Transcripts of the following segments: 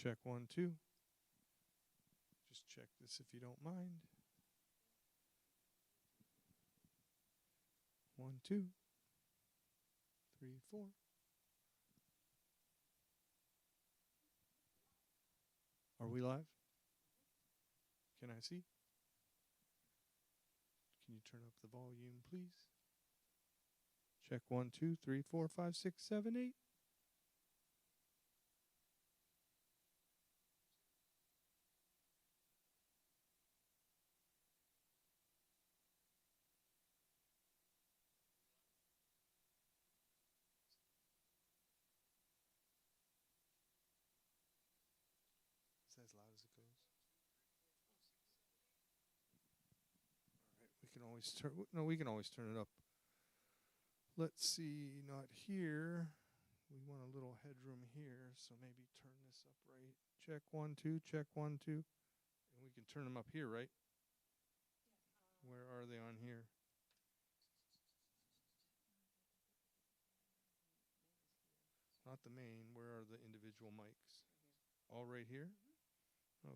Check 1, 2. Just check this if you don't mind. 1, 2, 3, 4. Are we live? Can I see? Can you turn up the volume, please? Check 1, 2, 3, 4, 5, 6, 7, 8. Is that as loud as it goes? All right, we can always turn. No, we can always turn it up. Let's see, not here. We want a little headroom here, so maybe turn this up right. Check 1, 2, check 1, 2. And we can turn them up here, right? Where are they on here? Not the main. Where are the individual mics? All right here?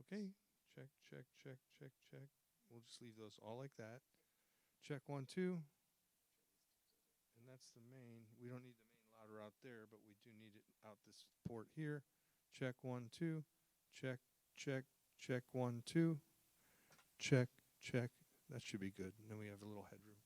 Okay. Check, check, check, check, check. We'll just leave those all like that. Check 1, 2. And that's the main. We don't need the main louder out there, but we do need it out this port here. Check 1, 2. Check, check, check 1, 2. Check, check. That should be good. And then we have a little headroom.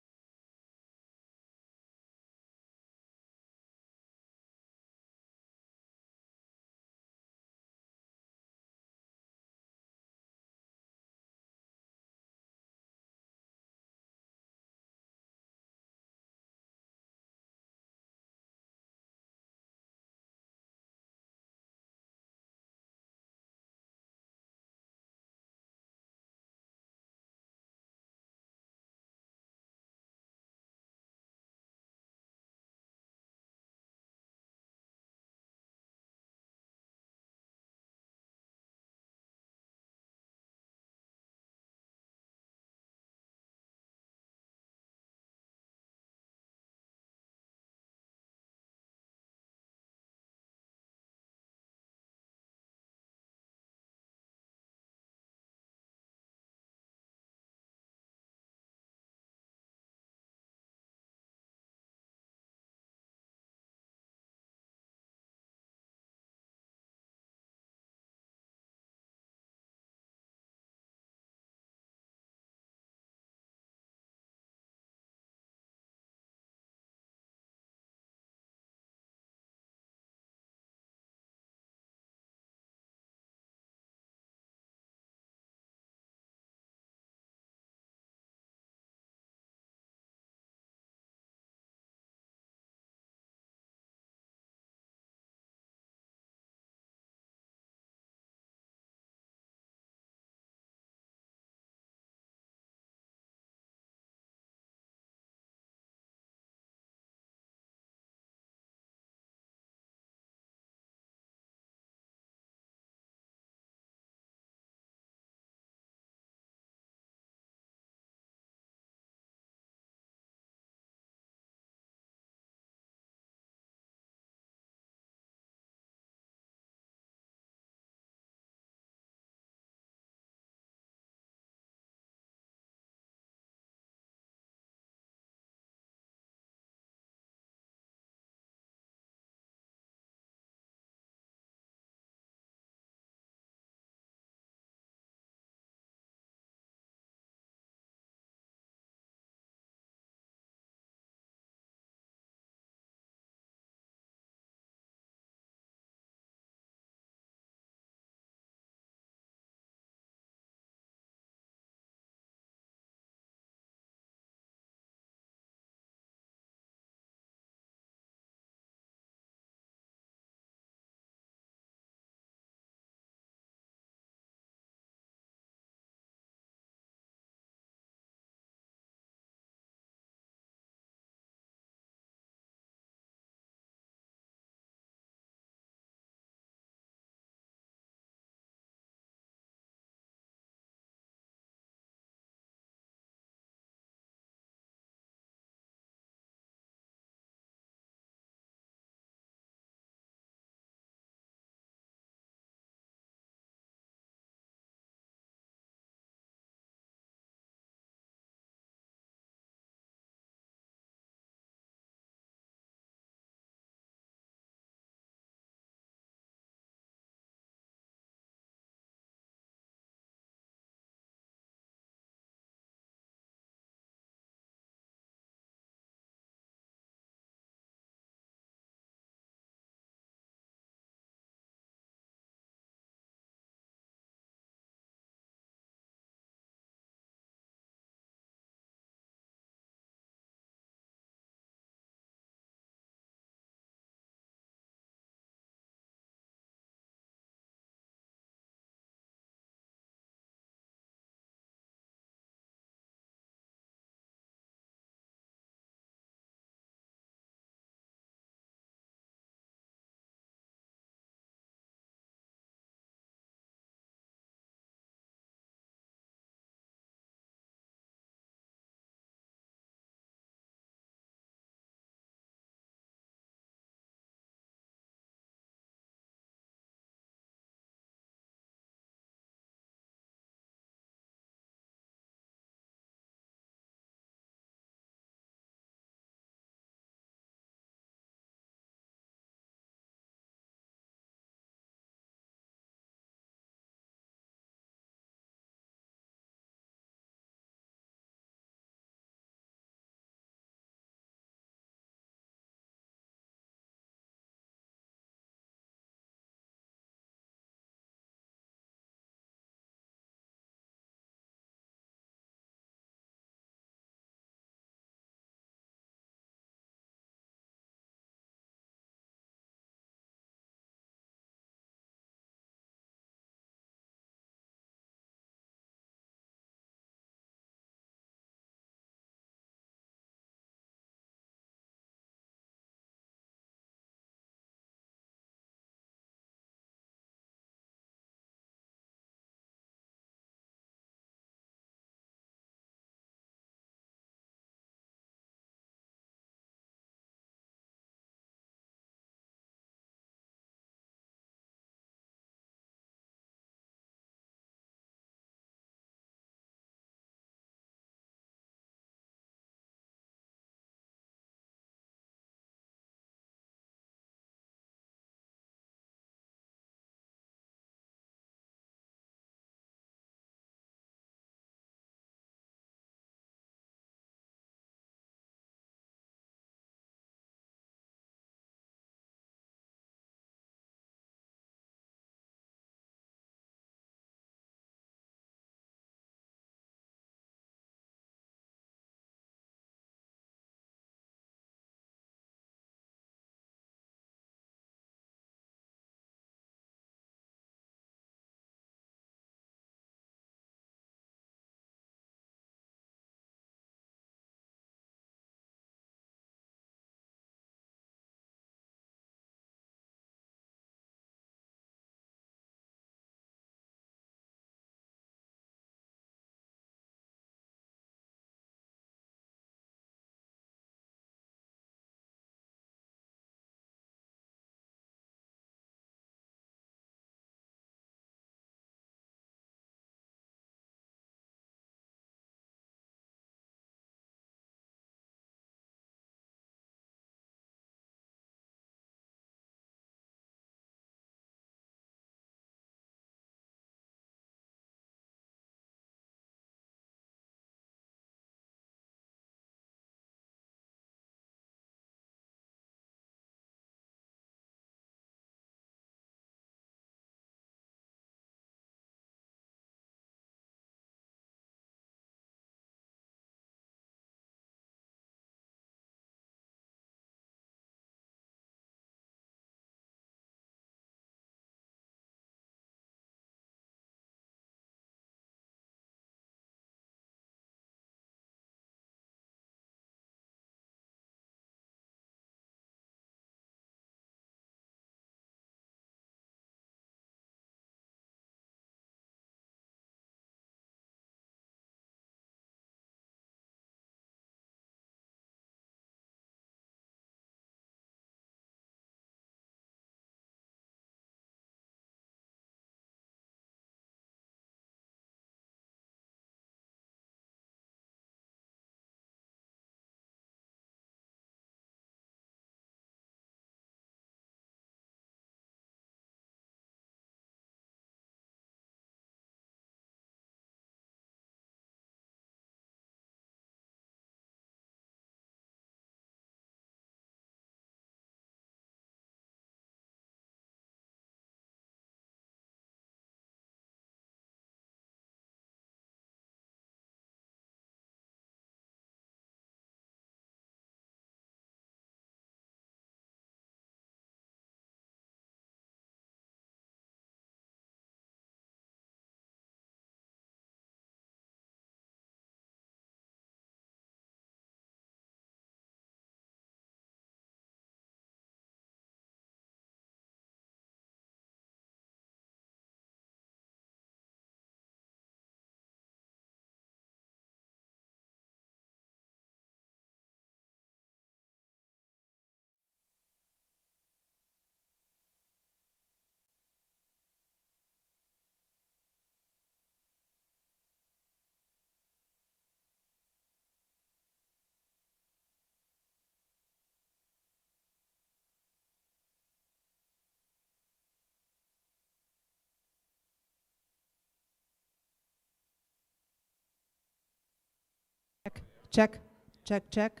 Check, check, check.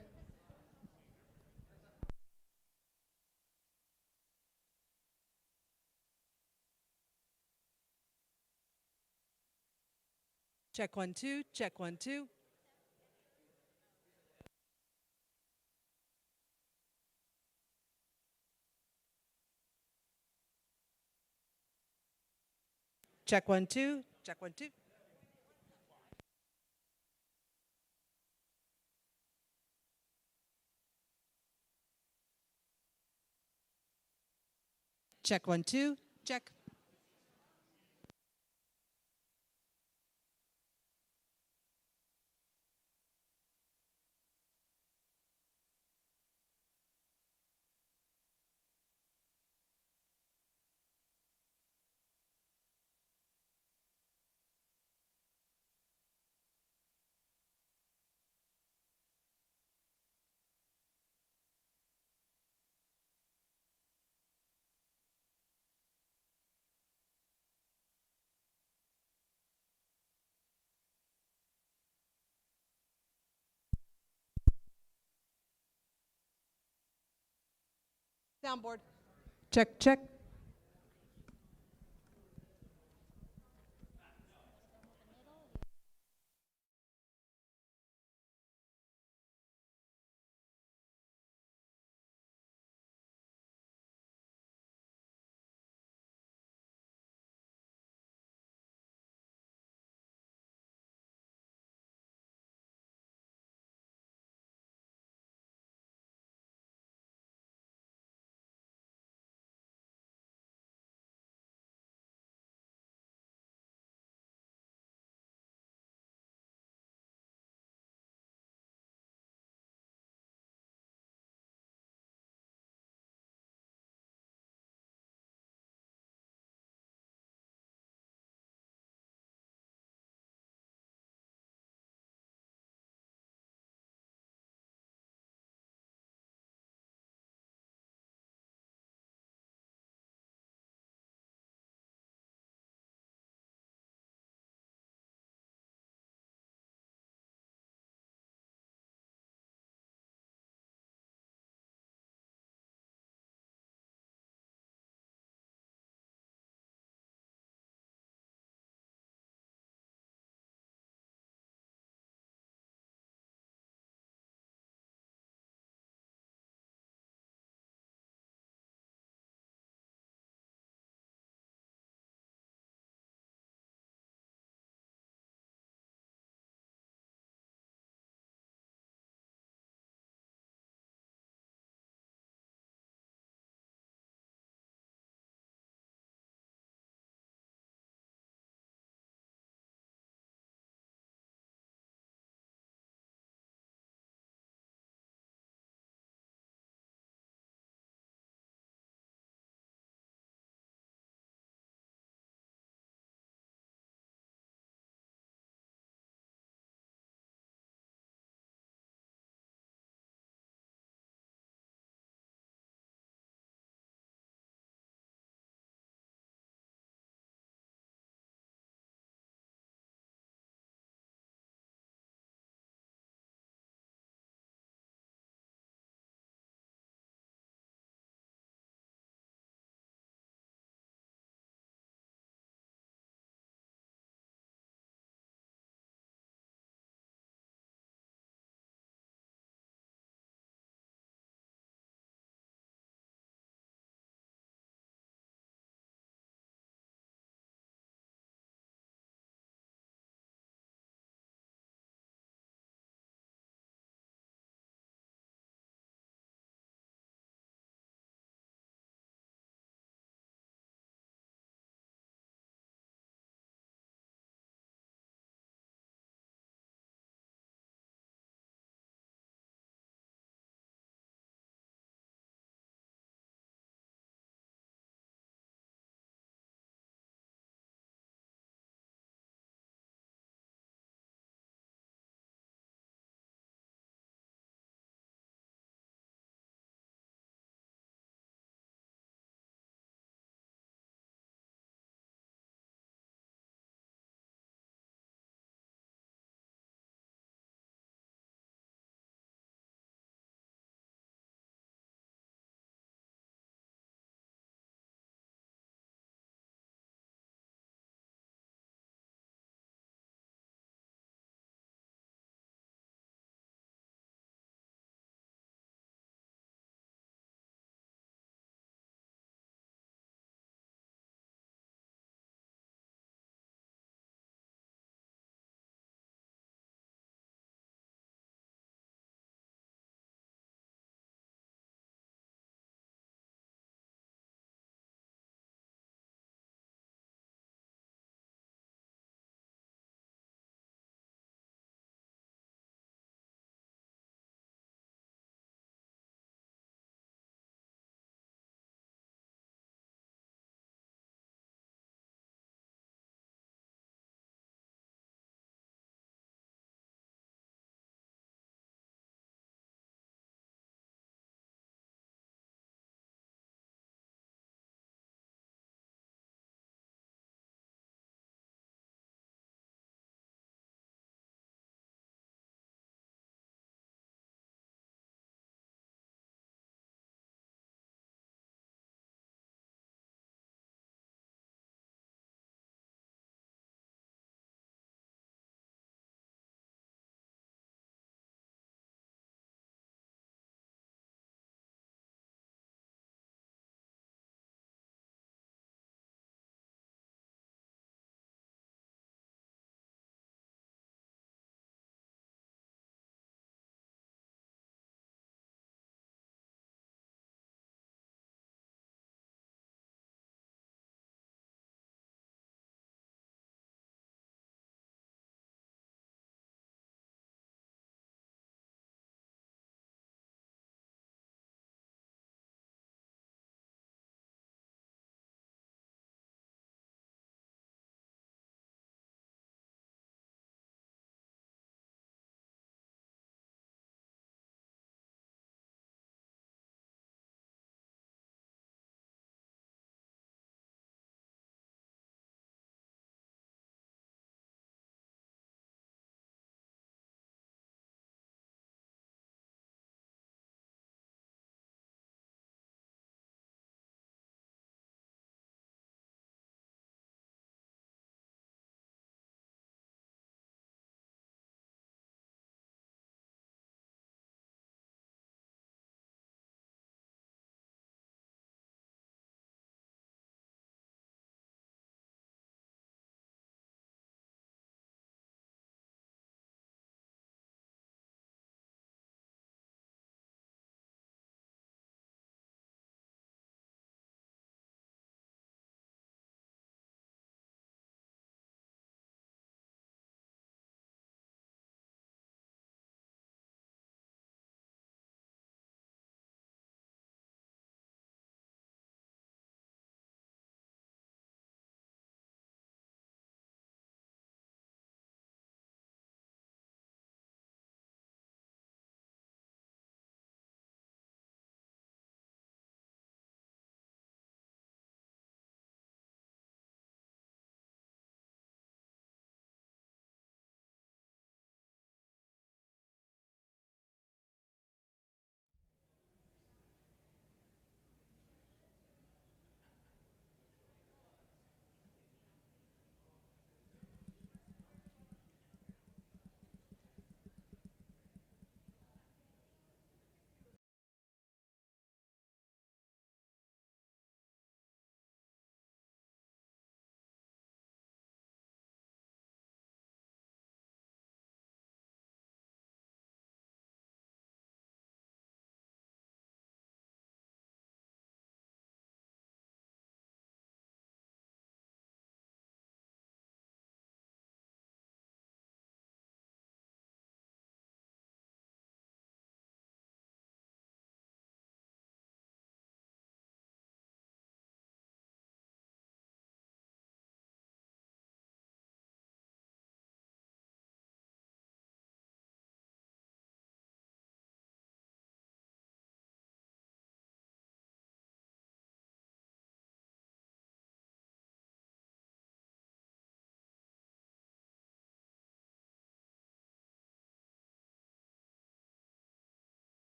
Check 1 2, check 1 2. Check 1 2, check 1 2. Check 1 2, check. Soundboard. Check, check.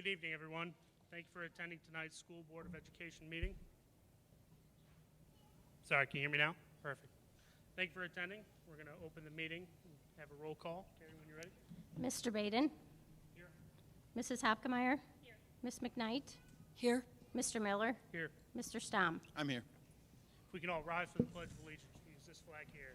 Good evening, everyone. Thank you for attending tonight's School Board of Education meeting. Sorry, can you hear me now? Perfect. Thank you for attending. We're going to open the meeting and have a roll call. Carrie, when you're ready. Mr. Baden. Here. Mrs. Hopkemeyer. Here. Ms. McKnight. Here. Mr. Miller. Here. Mr. Stamm. I'm here. If we can all rise for the Pledge of Allegiance. Use this flag here.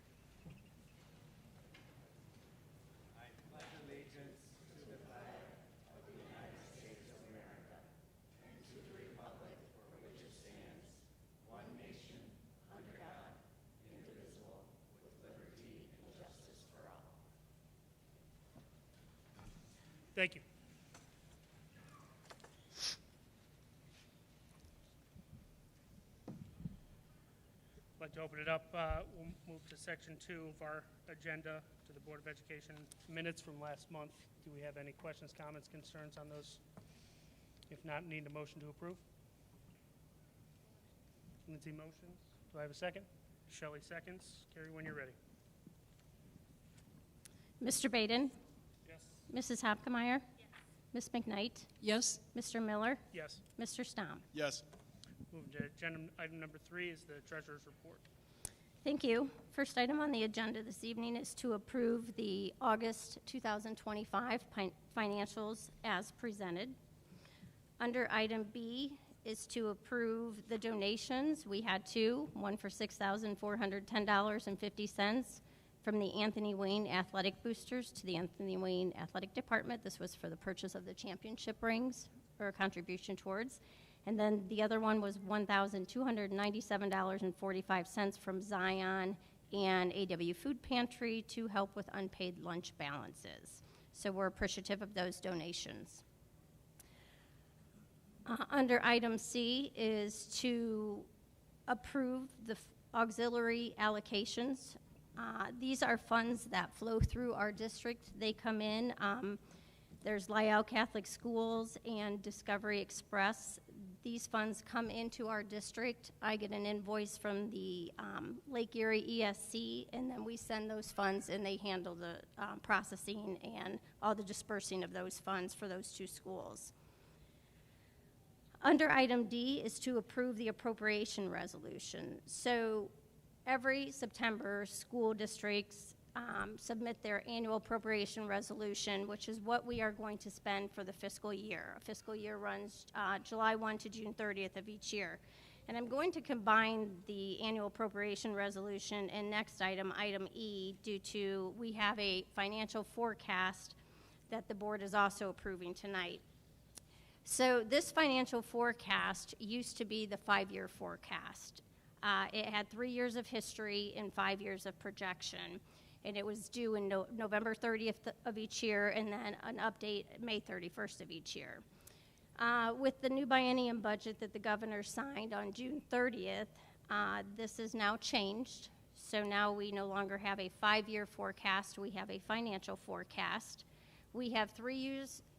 Thank you. I'd like to open it up. We'll move to section 2 of our agenda, to the Board of Education minutes from last month. Do we have any questions, comments, concerns on those? If not, need a motion to approve. Lindsay motions. Do I have a second? Shelley seconds. Carrie, when you're ready. Mr. Baden. Yes. Mrs. Hopkemeyer. Yes. Ms. McKnight. Yes. Mr. Miller. Yes. Mr. Stamm. Yes. Moving to agenda item number 3 is the treasurer's report. Thank you. First item on the agenda this evening is to approve the August 2025 financials as presented. Under item B is to approve the donations. We had two, one for $6,410.50 from the Anthony Wayne Athletic Boosters to the Anthony Wayne Athletic Department. This was for the purchase of the championship rings, or a contribution towards. And then the other one was $1,297.45 from Zion and AW Food Pantry to help with unpaid lunch balances. So we're appreciative of those donations. Under item C is to approve the auxiliary allocations. These are funds that flow through our district. They come in. There's Lyell Catholic Schools and Discovery Express. These funds come into our district. I get an invoice from the Lake Erie ESC, and then we send those funds, and they handle the processing and all the dispersing of those funds for those two schools. Under item D is to approve the appropriation resolution. So every September, school districts submit their annual appropriation resolution, which is what we are going to spend for the fiscal year. A fiscal year runs July 1 to June 30th of each year. And I'm going to combine the annual appropriation resolution and next item, item E, due to we have a financial forecast that the board is also approving tonight. So this financial forecast used to be the 5-year forecast. It had 3 years of history and 5 years of projection, and it was due in November 30th of each year, and then an update May 31st of each year. With the new biennium budget that the governor signed on June 30th, this is now changed. So now we no longer have a 5-year forecast, we have a financial forecast. We have 3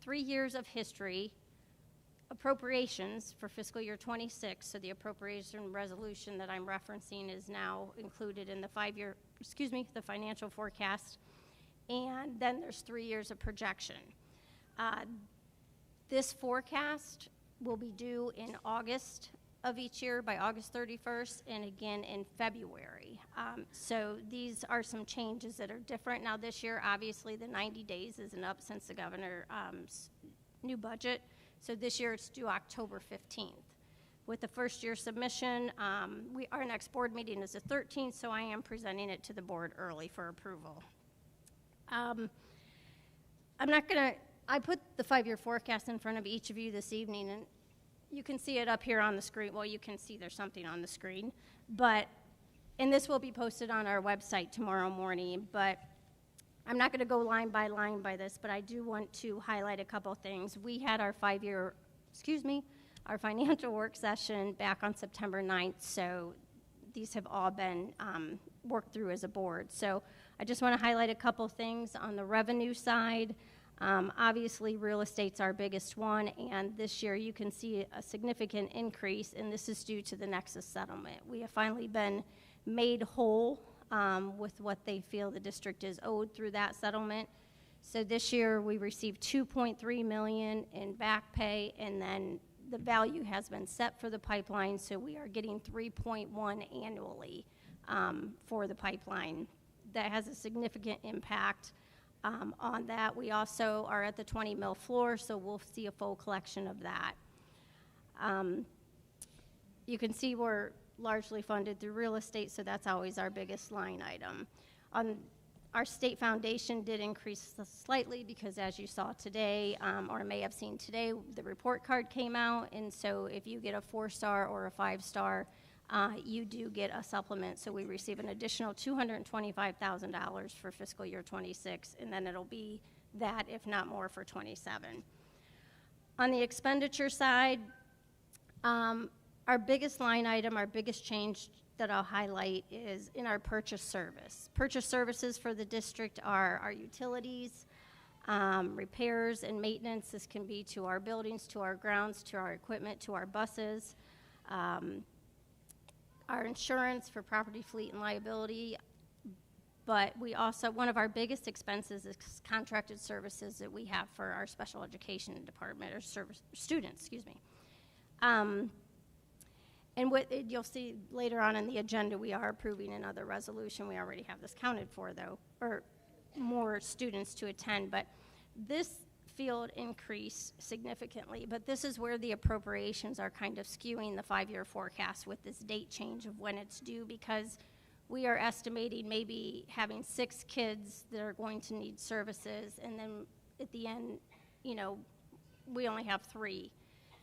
years of history, appropriations for fiscal year 26, so the appropriation resolution that I'm referencing is now included in the the financial forecast, and then there's 3 years of projection. This forecast will be due in August of each year, by August 31st, and again in February. So these are some changes that are different. Now this year, obviously the 90 days isn't up since the governor's new budget. So this year it's due October 15th. With the first year submission, our next board meeting is the 13th, so I am presenting it to the board early for approval. I put the 5-year forecast in front of each of you this evening, and you can see it up here on the screen. Well, you can see there's something on the screen, and this will be posted on our website tomorrow morning, but I'm not going to go line by this, but I do want to highlight a couple things. We had our our financial work session back on September 9th, so these have all been worked through as a board. So I just want to highlight a couple things on the revenue side. Obviously, real estate's our biggest one, and this year you can see a significant increase, and this is due to the Nexus settlement. We have finally been made whole with what they feel the district is owed through that settlement. So this year, we received $2.3 million in back pay, and then the value has been set for the pipeline, so we are getting 3.1 annually for the pipeline. That has a significant impact on that. We also are at the 20 mil floor, so we'll see a full collection of that. You can see we're largely funded through real estate, so that's always our biggest line item. Our state foundation did increase slightly because, as you saw today, or may have seen today, the report card came out, and so if you get a 4-star or a 5-star, you do get a supplement. So we receive an additional $225,000 for fiscal year 26, and then it'll be that, if not more, for 27. On the expenditure side, our biggest line item, our biggest change that I'll highlight is in our purchase service. Purchase services for the district are our utilities, repairs and maintenance. This can be to our buildings, to our grounds, to our equipment, to our buses, our insurance for property, fleet, and liability. But we also, one of our biggest expenses is contracted services that we have for our special education department, or students, excuse me. And what you'll see later on in the agenda, we are approving another resolution. We already have this counted for, though, or more students to attend. But this field increased significantly. But this is where the appropriations are kind of skewing the 5-year forecast with this date change of when it's due, because we are estimating maybe having 6 kids that are going to need services, and then at the end, you know, we only have 3.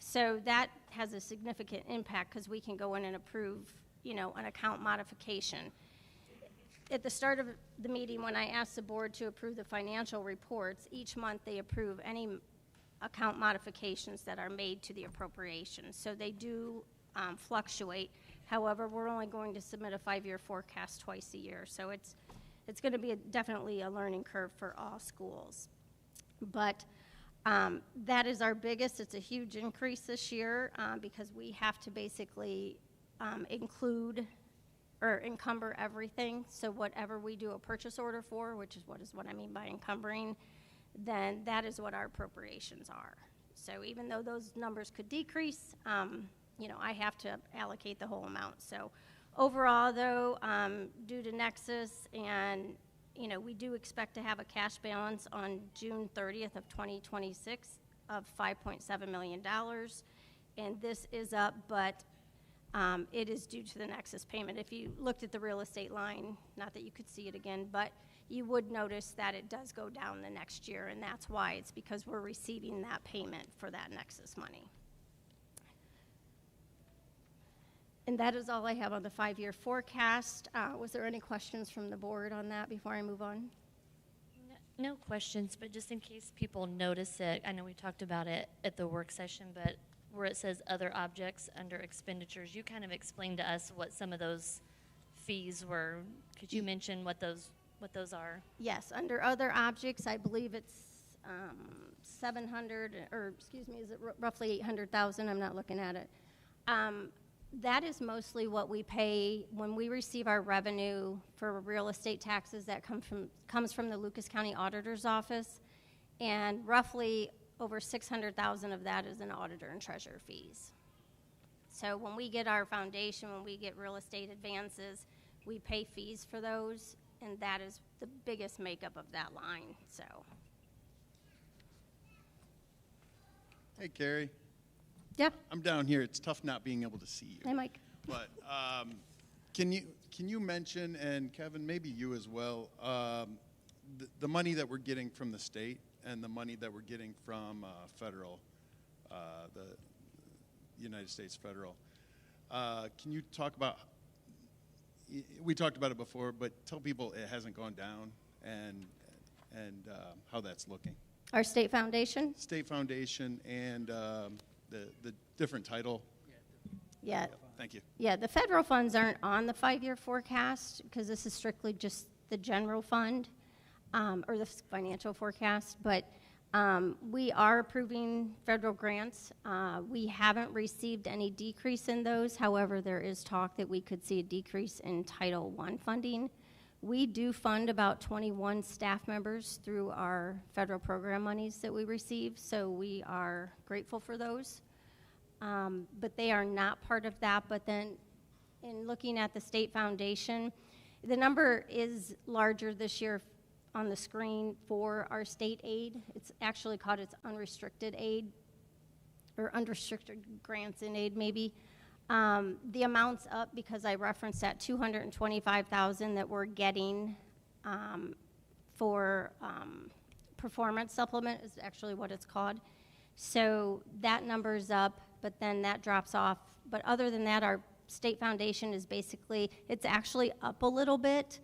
So that has a significant impact because we can go in and approve, you know, an account modification. At the start of the meeting, when I asked the board to approve the financial reports, each month they approve any account modifications that are made to the appropriations. So they do fluctuate. However, we're only going to submit a 5-year forecast twice a year. So it's going to be definitely a learning curve for all schools. But that is our biggest. It's a huge increase this year because we have to basically include or encumber everything. So whatever we do a purchase order for, which is what I mean by encumbering, then that is what our appropriations are. So even though those numbers could decrease, you know, I have to allocate the whole amount. So overall, though, due to Nexus and you know, we do expect to have a cash balance on June 30th of 2026 of $5.7 million. And this is up, but it is due to the Nexus payment. If you looked at the real estate line, not that you could see it again, but you would notice that it does go down the next year, and that's why. It's because we're receiving that payment for that Nexus money. And that is all I have on the 5-year forecast. Was there any questions from the board on that before I move on? No questions, but just in case people notice it, I know we talked about it at the work session, but where it says other objects under expenditures, you kind of explained to us what some of those fees were. Could you mention what those are? Yes, under other objects, I believe it's 700, or excuse me, is it roughly 800,000? I'm not looking at it. That is mostly what we pay when we receive our revenue for real estate taxes that comes from the Lucas County Auditor's Office, and roughly over 600,000 of that is in auditor and treasurer fees. So when we get our foundation, when we get real estate advances, we pay fees for those, and that is the biggest makeup of that line. So. Hey, Carrie. Yeah. I'm down here. It's tough not being able to see you. Hey, Mike. But can you mention, and Kevin, maybe you as well, the money that we're getting from the state and the money that we're getting from federal, the United States federal. Can you talk about? We talked about it before, but tell people it hasn't gone down and how that's looking. Our state foundation? State foundation and the different title. Yeah. Thank you. Yeah, the federal funds aren't on the 5-year forecast because this is strictly just the general fund or the financial forecast, but we are approving federal grants. We haven't received any decrease in those. However, there is talk that we could see a decrease in Title I funding, We do fund about 21 staff members through our federal program monies that we receive, so we are grateful for those. But they are not part of that. But then in looking at the state foundation, the number is larger this year on the screen for our state aid. It's actually called its unrestricted aid, or unrestricted grants and aid maybe. The amount's up because I referenced that $225,000 that we're getting for performance supplement is actually what it's called. So that number's up, but then that drops off. But other than that, our state foundation is basically, it's actually up a little bit.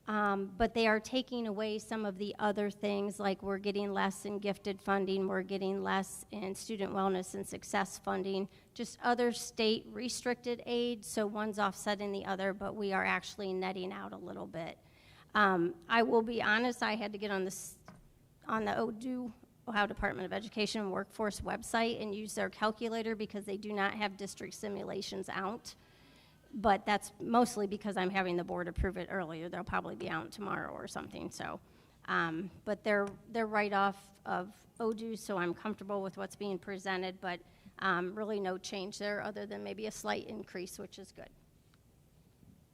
But they are taking away some of the other things, like we're getting less in gifted funding, we're getting less in student wellness and success funding, just other state restricted aid, so one's offsetting the other, but we are actually netting out a little bit. I will be honest, I had to get on the Ohio Department of Education and Workforce website and use their calculator because they do not have district simulations out. But that's mostly because I'm having the board approve it earlier. They'll probably be out tomorrow or something. So, but they're right off of ODU, so I'm comfortable with what's being presented. But really no change there, other than maybe a slight increase, which is good.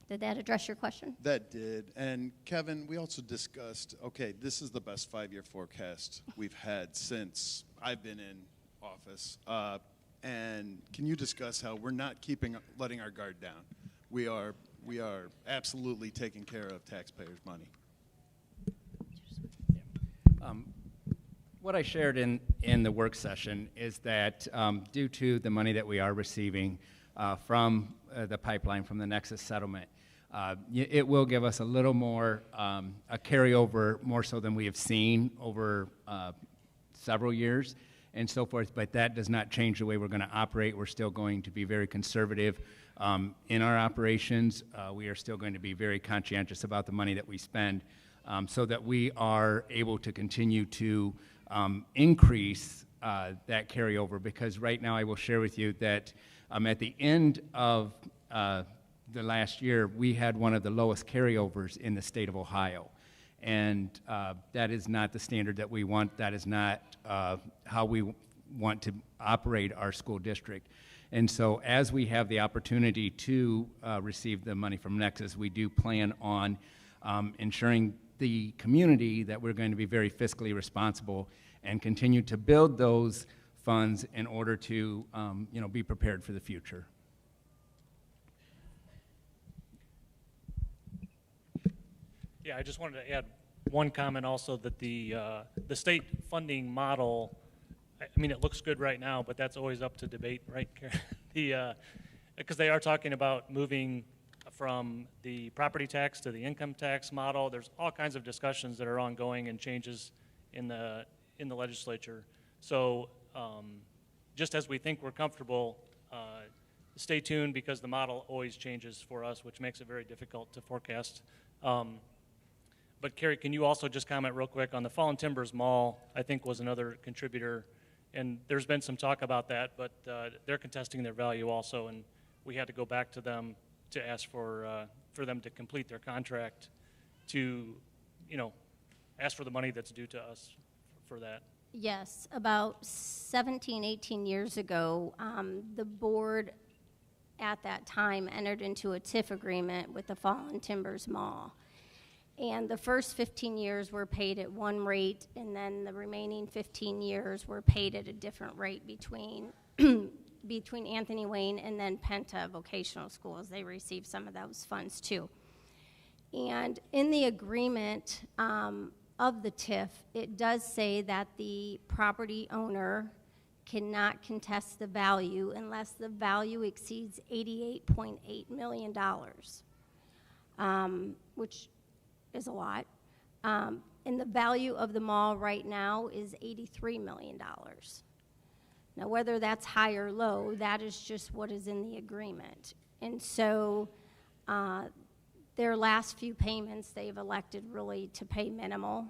Did that address your question? That did. And Kevin, we also discussed, okay, this is the best 5-year forecast we've had since I've been in office. And can you discuss how we're not letting our guard down? We are absolutely taking care of taxpayers' money. What I shared in the work session is that due to the money that we are receiving from the pipeline, from the Nexus settlement, it will give us a little more, a carryover more so than we have seen over several years and so forth, but that does not change the way we're going to operate. We're still going to be very conservative in our operations. We are still going to be very conscientious about the money that we spend so that we are able to continue to increase that carryover, because right now I will share with you that at the end of the last year, we had one of the lowest carryovers in the state of Ohio. And that is not the standard that we want. That is not how we want to operate our school district. And so as we have the opportunity to receive the money from Nexus, we do plan on ensuring the community that we're going to be very fiscally responsible and continue to build those funds in order to be prepared for the future. Yeah, I just wanted to add one comment also, that the state funding model, I mean, it looks good right now, but that's always up to debate, right? Because they are talking about moving from the property tax to the income tax model. There's all kinds of discussions that are ongoing and changes in the legislature. So just as we think we're comfortable, stay tuned, because the model always changes for us, which makes it very difficult to forecast. But Carrie, can you also just comment real quick on the Fallen Timbers Mall? I think was another contributor, and there's been some talk about that, but they're contesting their value also, and we had to go back to them to ask for them to complete their contract, to ask for the money that's due to us for that. Yes, about 17, 18 years ago, the board at that time entered into a TIF agreement with the Fallen Timbers Mall. And the first 15 years were paid at one rate, and then the remaining 15 years were paid at a different rate between Anthony Wayne and then Penta Vocational Schools. They received some of those funds too. And in the agreement of the TIF, it does say that the property owner cannot contest the value unless the value exceeds $88.8 million, which is a lot. And the value of the mall right now is $83 million. Now, whether that's high or low, that is just what is in the agreement. And so their last few payments, they've elected really to pay minimal,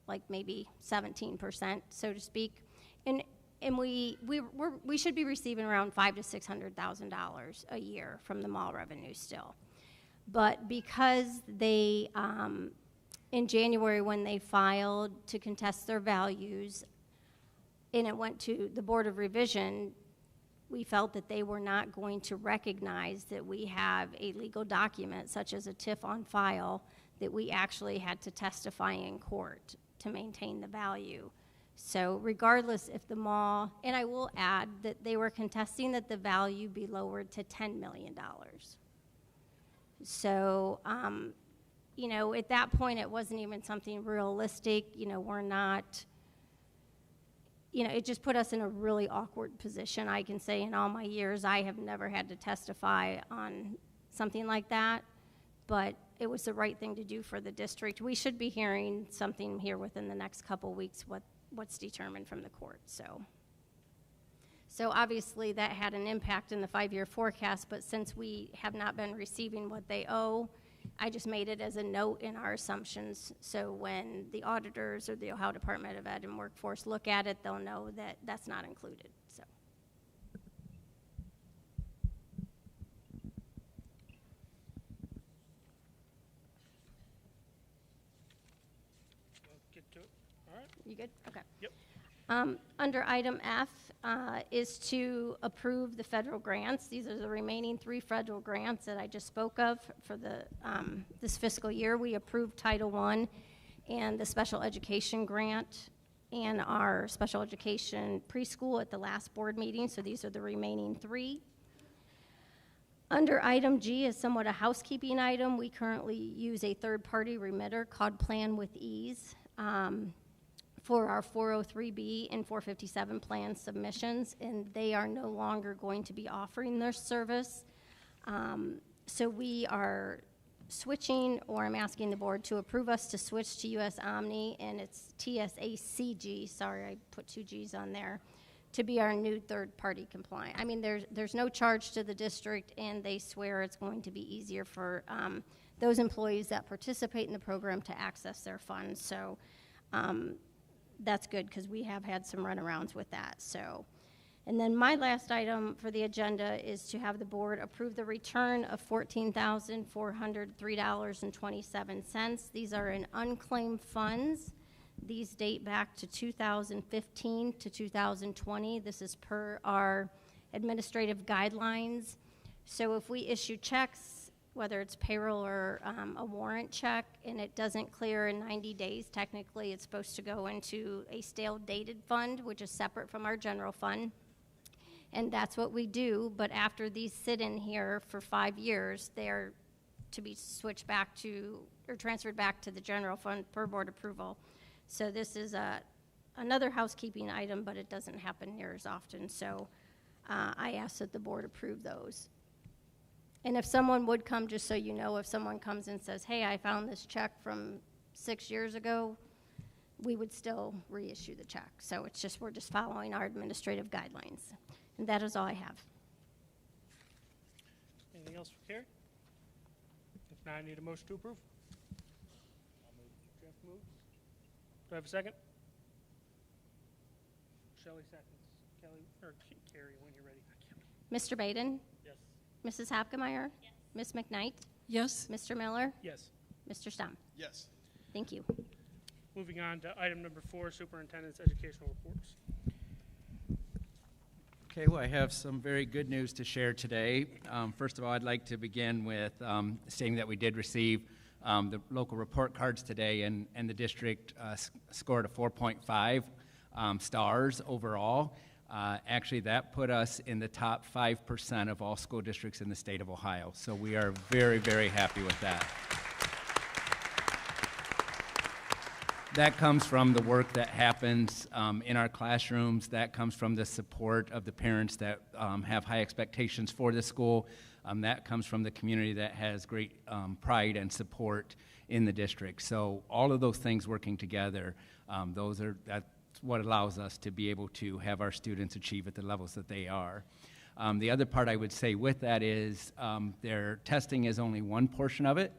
like maybe 17%, so to speak. And we should be receiving around $500,000 to $600,000 a year from the mall revenue still. But because they, in January when they filed to contest their values, and it went to the Board of Revision, we felt that they were not going to recognize that we have a legal document such as a TIF on file that we actually had to testify in court to maintain the value. So regardless if the mall, and I will add that they were contesting that the value be lowered to $10 million. So, you know, at that point, it wasn't even something realistic. You know, we're not, you know, it just put us in a really awkward position. I can say in all my years, I have never had to testify on something like that, but it was the right thing to do for the district. We should be hearing something here within the next couple weeks, what's determined from the court, so. So obviously that had an impact in the 5-year forecast, but since we have not been receiving what they owe, I just made it as a note in our assumptions, so when the auditors or the Ohio Department of Ed and Workforce look at it, they'll know that that's not included, so. We'll get to it. All right. You good? Okay. Yep. Under item F is to approve the federal grants. These are the remaining 3 federal grants that I just spoke of for the this fiscal year. We approved Title I and the special education grant and our special education preschool at the last board meeting, so these are the remaining 3. Under item G is somewhat a housekeeping item. We currently use a third-party remitter called Plan with Ease for our 403B and 457 plan submissions, and they are no longer going to be offering their service. So we are switching, or I'm asking the board to approve us to switch to US Omni, and it's TSACG, sorry, I put 2 Gs on there, to be our new third-party compliant. I mean, there's no charge to the district, and they swear it's going to be easier for those employees that participate in the program to access their funds. So that's good because we have had some runarounds with that. So, and then my last item for the agenda is to have the board approve the return of $14,403.27. These are in unclaimed funds. These date back to 2015 to 2020. This is per our administrative guidelines. So if we issue checks, whether it's payroll or a warrant check, and it doesn't clear in 90 days, technically it's supposed to go into a stale dated fund, which is separate from our general fund. And that's what we do, but after these sit in here for 5 years, they're to be switched back to, or transferred back to the general fund per board approval. So this is another housekeeping item, but it doesn't happen near as often. So I ask that the board approve those. And if someone would come, just so you know, if someone comes and says, hey, I found this check from 6 years ago, we would still reissue the check. So it's just, we're just following our administrative guidelines. And that is all I have. Anything else for Carrie? If not, I need a motion to approve. Jeff moves. Do I have a second? Shelley seconds. Kelly, or Carrie, when you're ready. Mr. Baden? Yes. Mrs. Hopkemeyer? Yes. Ms. McKnight? Yes. Mr. Miller? Yes. Mr. Stump? Yes. Thank you. Moving on to item number 4, Superintendent's Educational Reports. Okay, well, I have some very good news to share today. First of all, I'd like to begin with stating that we did receive the local report cards today, and the district scored a 4.5 stars overall. Actually, that put us in the top 5% of all school districts in the state of Ohio. So we are very, very happy with that. That comes from the work that happens in our classrooms. That comes from the support of the parents that have high expectations for the school. That comes from the community that has great pride and support in the district. So all of those things working together, that's what allows us to be able to have our students achieve at the levels that they are. The other part I would say with that is their testing is only one portion of it.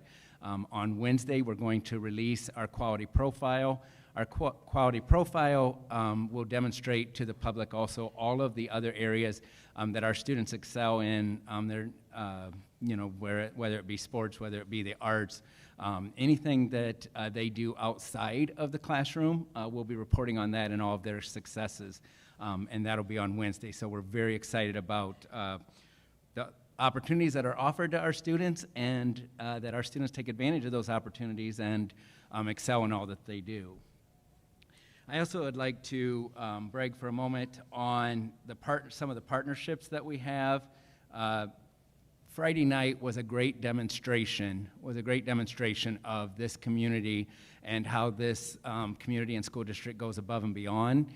On Wednesday, we're going to release our quality profile. Our quality profile will demonstrate to the public also all of the other areas that our students excel in. Their whether it be sports, whether it be the arts, anything that they do outside of the classroom, we'll be reporting on that and all of their successes, and that'll be on Wednesday. So we're very excited about the opportunities that are offered to our students, and that our students take advantage of those opportunities and excel in all that they do. I also would like to brag for a moment on some of the partnerships that we have. Friday night was a great demonstration of this community and how this community and school district goes above and beyond.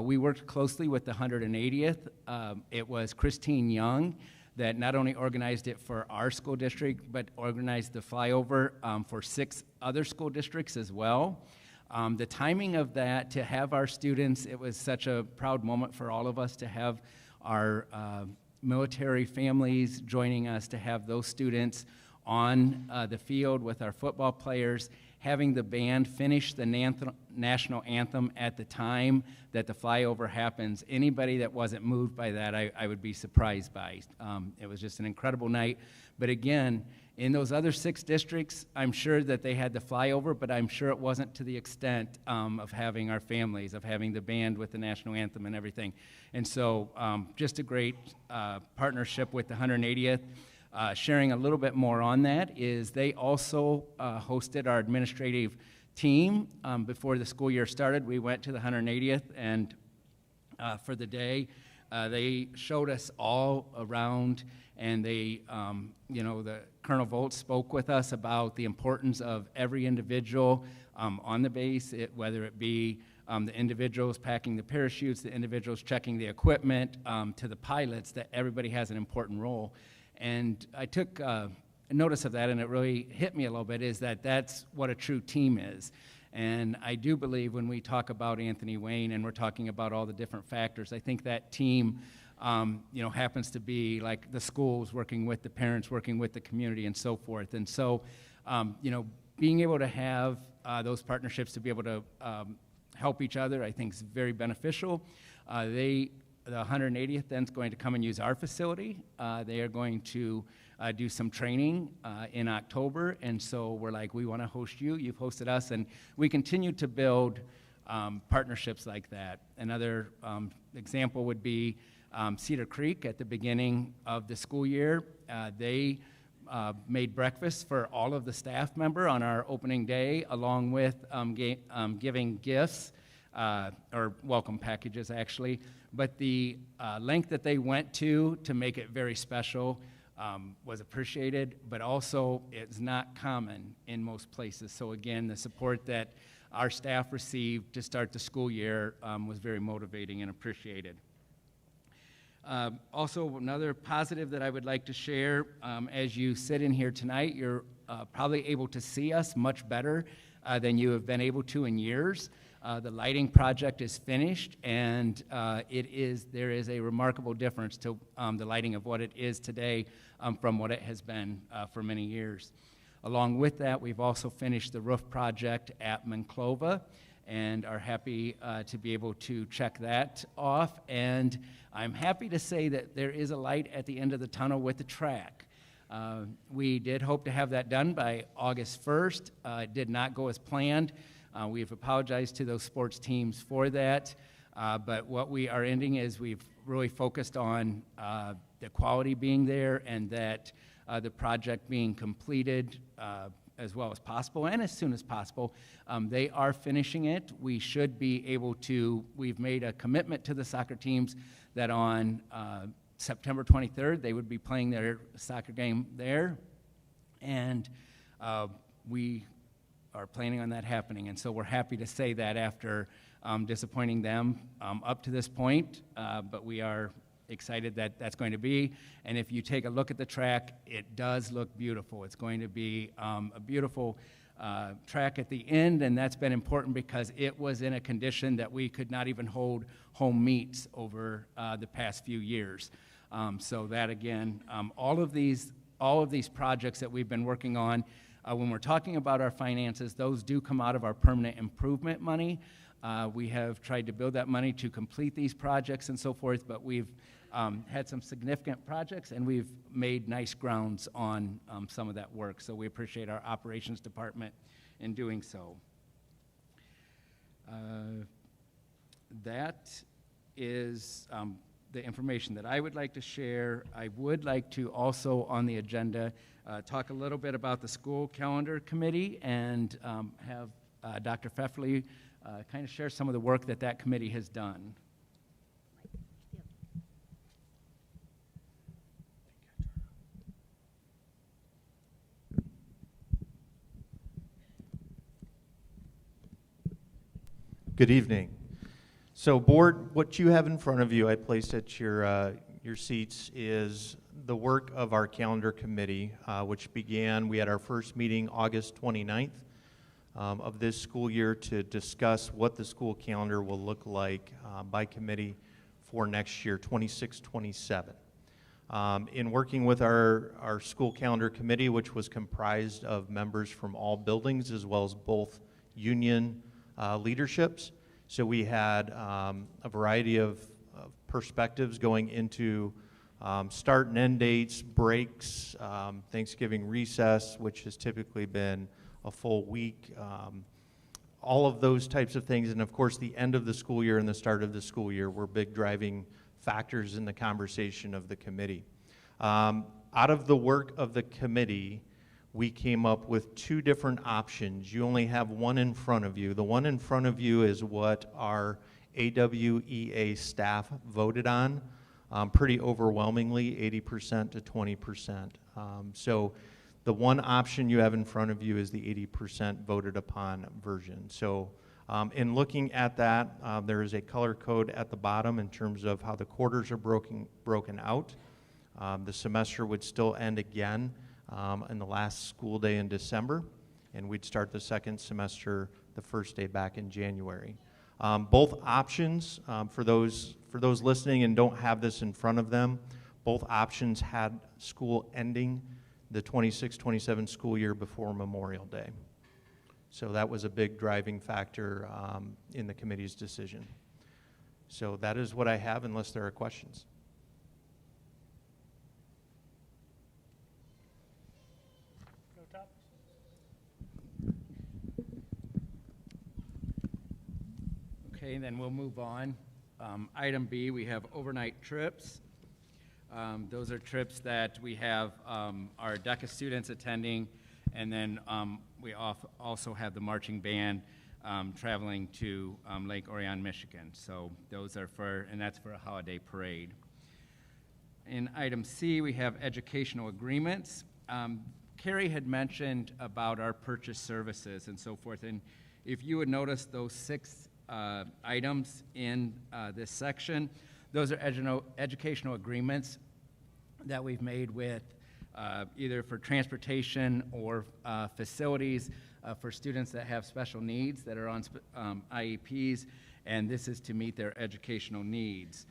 We worked closely with the 180th. It was Christine Young that not only organized it for our school district, but organized the flyover for 6 other school districts as well. The timing of that, to have our students, it was such a proud moment for all of us to have our military families joining us, to have those students on the field with our football players, having the band finish the national anthem at the time that the flyover happens. Anybody that wasn't moved by that, I would be surprised by. It was just an incredible night. But again, in those other 6 districts, I'm sure that they had the flyover, but I'm sure it wasn't to the extent of having our families, of having the band with the national anthem and everything. And so just a great partnership with the 180th. Sharing a little bit more on that is they also hosted our administrative team before the school year started. We went to the 180th, and for the day, they showed us all around, and they, the Colonel Volt spoke with us about the importance of every individual on the base, whether it be the individuals packing the parachutes, the individuals checking the equipment, to the pilots, that everybody has an important role. And I took notice of that, and it really hit me a little bit, is that's what a true team is. And I do believe when we talk about Anthony Wayne and we're talking about all the different factors, I think that team happens to be like the schools working with the parents, working with the community, and so forth. And so, being able to have those partnerships to be able to help each other, I think is very beneficial. The 180th then is going to come and use our facility. They are going to do some training in October, and so we're like, we want to host you. You've hosted us, and we continue to build partnerships like that. Another example would be Cedar Creek at the beginning of the school year. They made breakfast for all of the staff member on our opening day, along with giving gifts, or welcome packages actually. But the length that they went to make it very special was appreciated, but also it's not common in most places. So again, the support that our staff received to start the school year was very motivating and appreciated. Also, another positive that I would like to share, as you sit in here tonight, you're probably able to see us much better than you have been able to in years. The lighting project is finished, and there is a remarkable difference to the lighting of what it is today from what it has been for many years. Along with that, we've also finished the roof project at Monclova and are happy to be able to check that off. And I'm happy to say that there is a light at the end of the tunnel with the track. We did hope to have that done by August 1st. It did not go as planned. We've apologized to those sports teams for that, but what we are ending is we've really focused on the quality being there, and that the project being completed as well as possible and as soon as possible. They are finishing it. We should be able to, we've made a commitment to the soccer teams that on September 23rd, they would be playing their soccer game there, and we are planning on that happening. And so we're happy to say that after disappointing them up to this point, but we are excited that that's going to be. And if you take a look at the track, it does look beautiful. It's going to be a beautiful track at the end, and that's been important because it was in a condition that we could not even hold home meets over the past few years. So that again, all of these projects that we've been working on, when we're talking about our finances, those do come out of our permanent improvement money. We have tried to build that money to complete these projects and so forth, but we've had some significant projects, and we've made nice grounds on some of that work. So we appreciate our operations department in doing so. That is the information that I would like to share. I would like to also on the agenda talk a little bit about the school calendar committee and have Dr. Pfefferly kind of share some of the work that that committee has done. Good evening. So board, what you have in front of you, I placed at your seats, is the work of our calendar committee, which began, we had our first meeting August 29th of this school year to discuss what the school calendar will look like by committee for next year, 26-27. In working with our school calendar committee, which was comprised of members from all buildings as well as both union leaderships. So we had a variety of perspectives going into start and end dates, breaks, Thanksgiving recess, which has typically been a full week, all of those types of things. And of course, the end of the school year and the start of the school year were big driving factors in the conversation of the committee. Out of the work of the committee, we came up with two different options. You only have one in front of you. The one in front of you is what our AWEA staff voted on, pretty overwhelmingly, 80% to 20%. So the one option you have in front of you is the 80% voted upon version. So in looking at that, there is a color code at the bottom in terms of how the quarters are broken out. The semester would still end again in the last school day in December, and we'd start the second semester the first day back in January. Both options, for those listening and don't have this in front of them, both options had school ending the 26-27 school year before Memorial Day. So that was a big driving factor in the committee's decision. So that is what I have, unless there are questions. No topics? Okay, then we'll move on. Item B, we have overnight trips. Those are trips that we have our DECA students attending, and then we also have the marching band traveling to Lake Orion, Michigan. So those are and that's for a holiday parade. In item C, we have educational agreements. Carrie had mentioned about our purchase services and so forth, and if you would notice those 6 items in this section, those are educational agreements that we've made with either for transportation or facilities for students that have special needs that are on IEPs, and this is to meet their educational needs.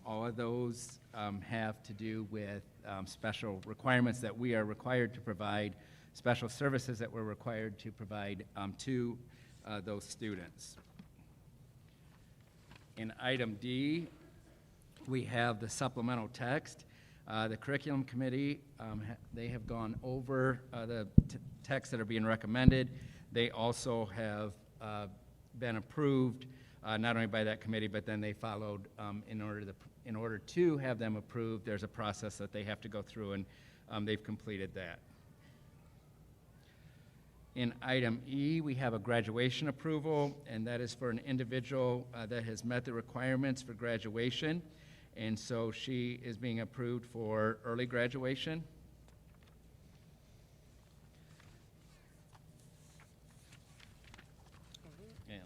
All of those have to do with special requirements that we are required to provide, special services that we're required to provide to those students. In item D, we have the supplemental text. The curriculum committee, they have gone over the texts that are being recommended. They also have been approved not only by that committee, but then they followed in order to have them approved. There's a process that they have to go through, and they've completed that. In item E, we have a graduation approval, and that is for an individual that has met the requirements for graduation, and so she is being approved for early graduation. And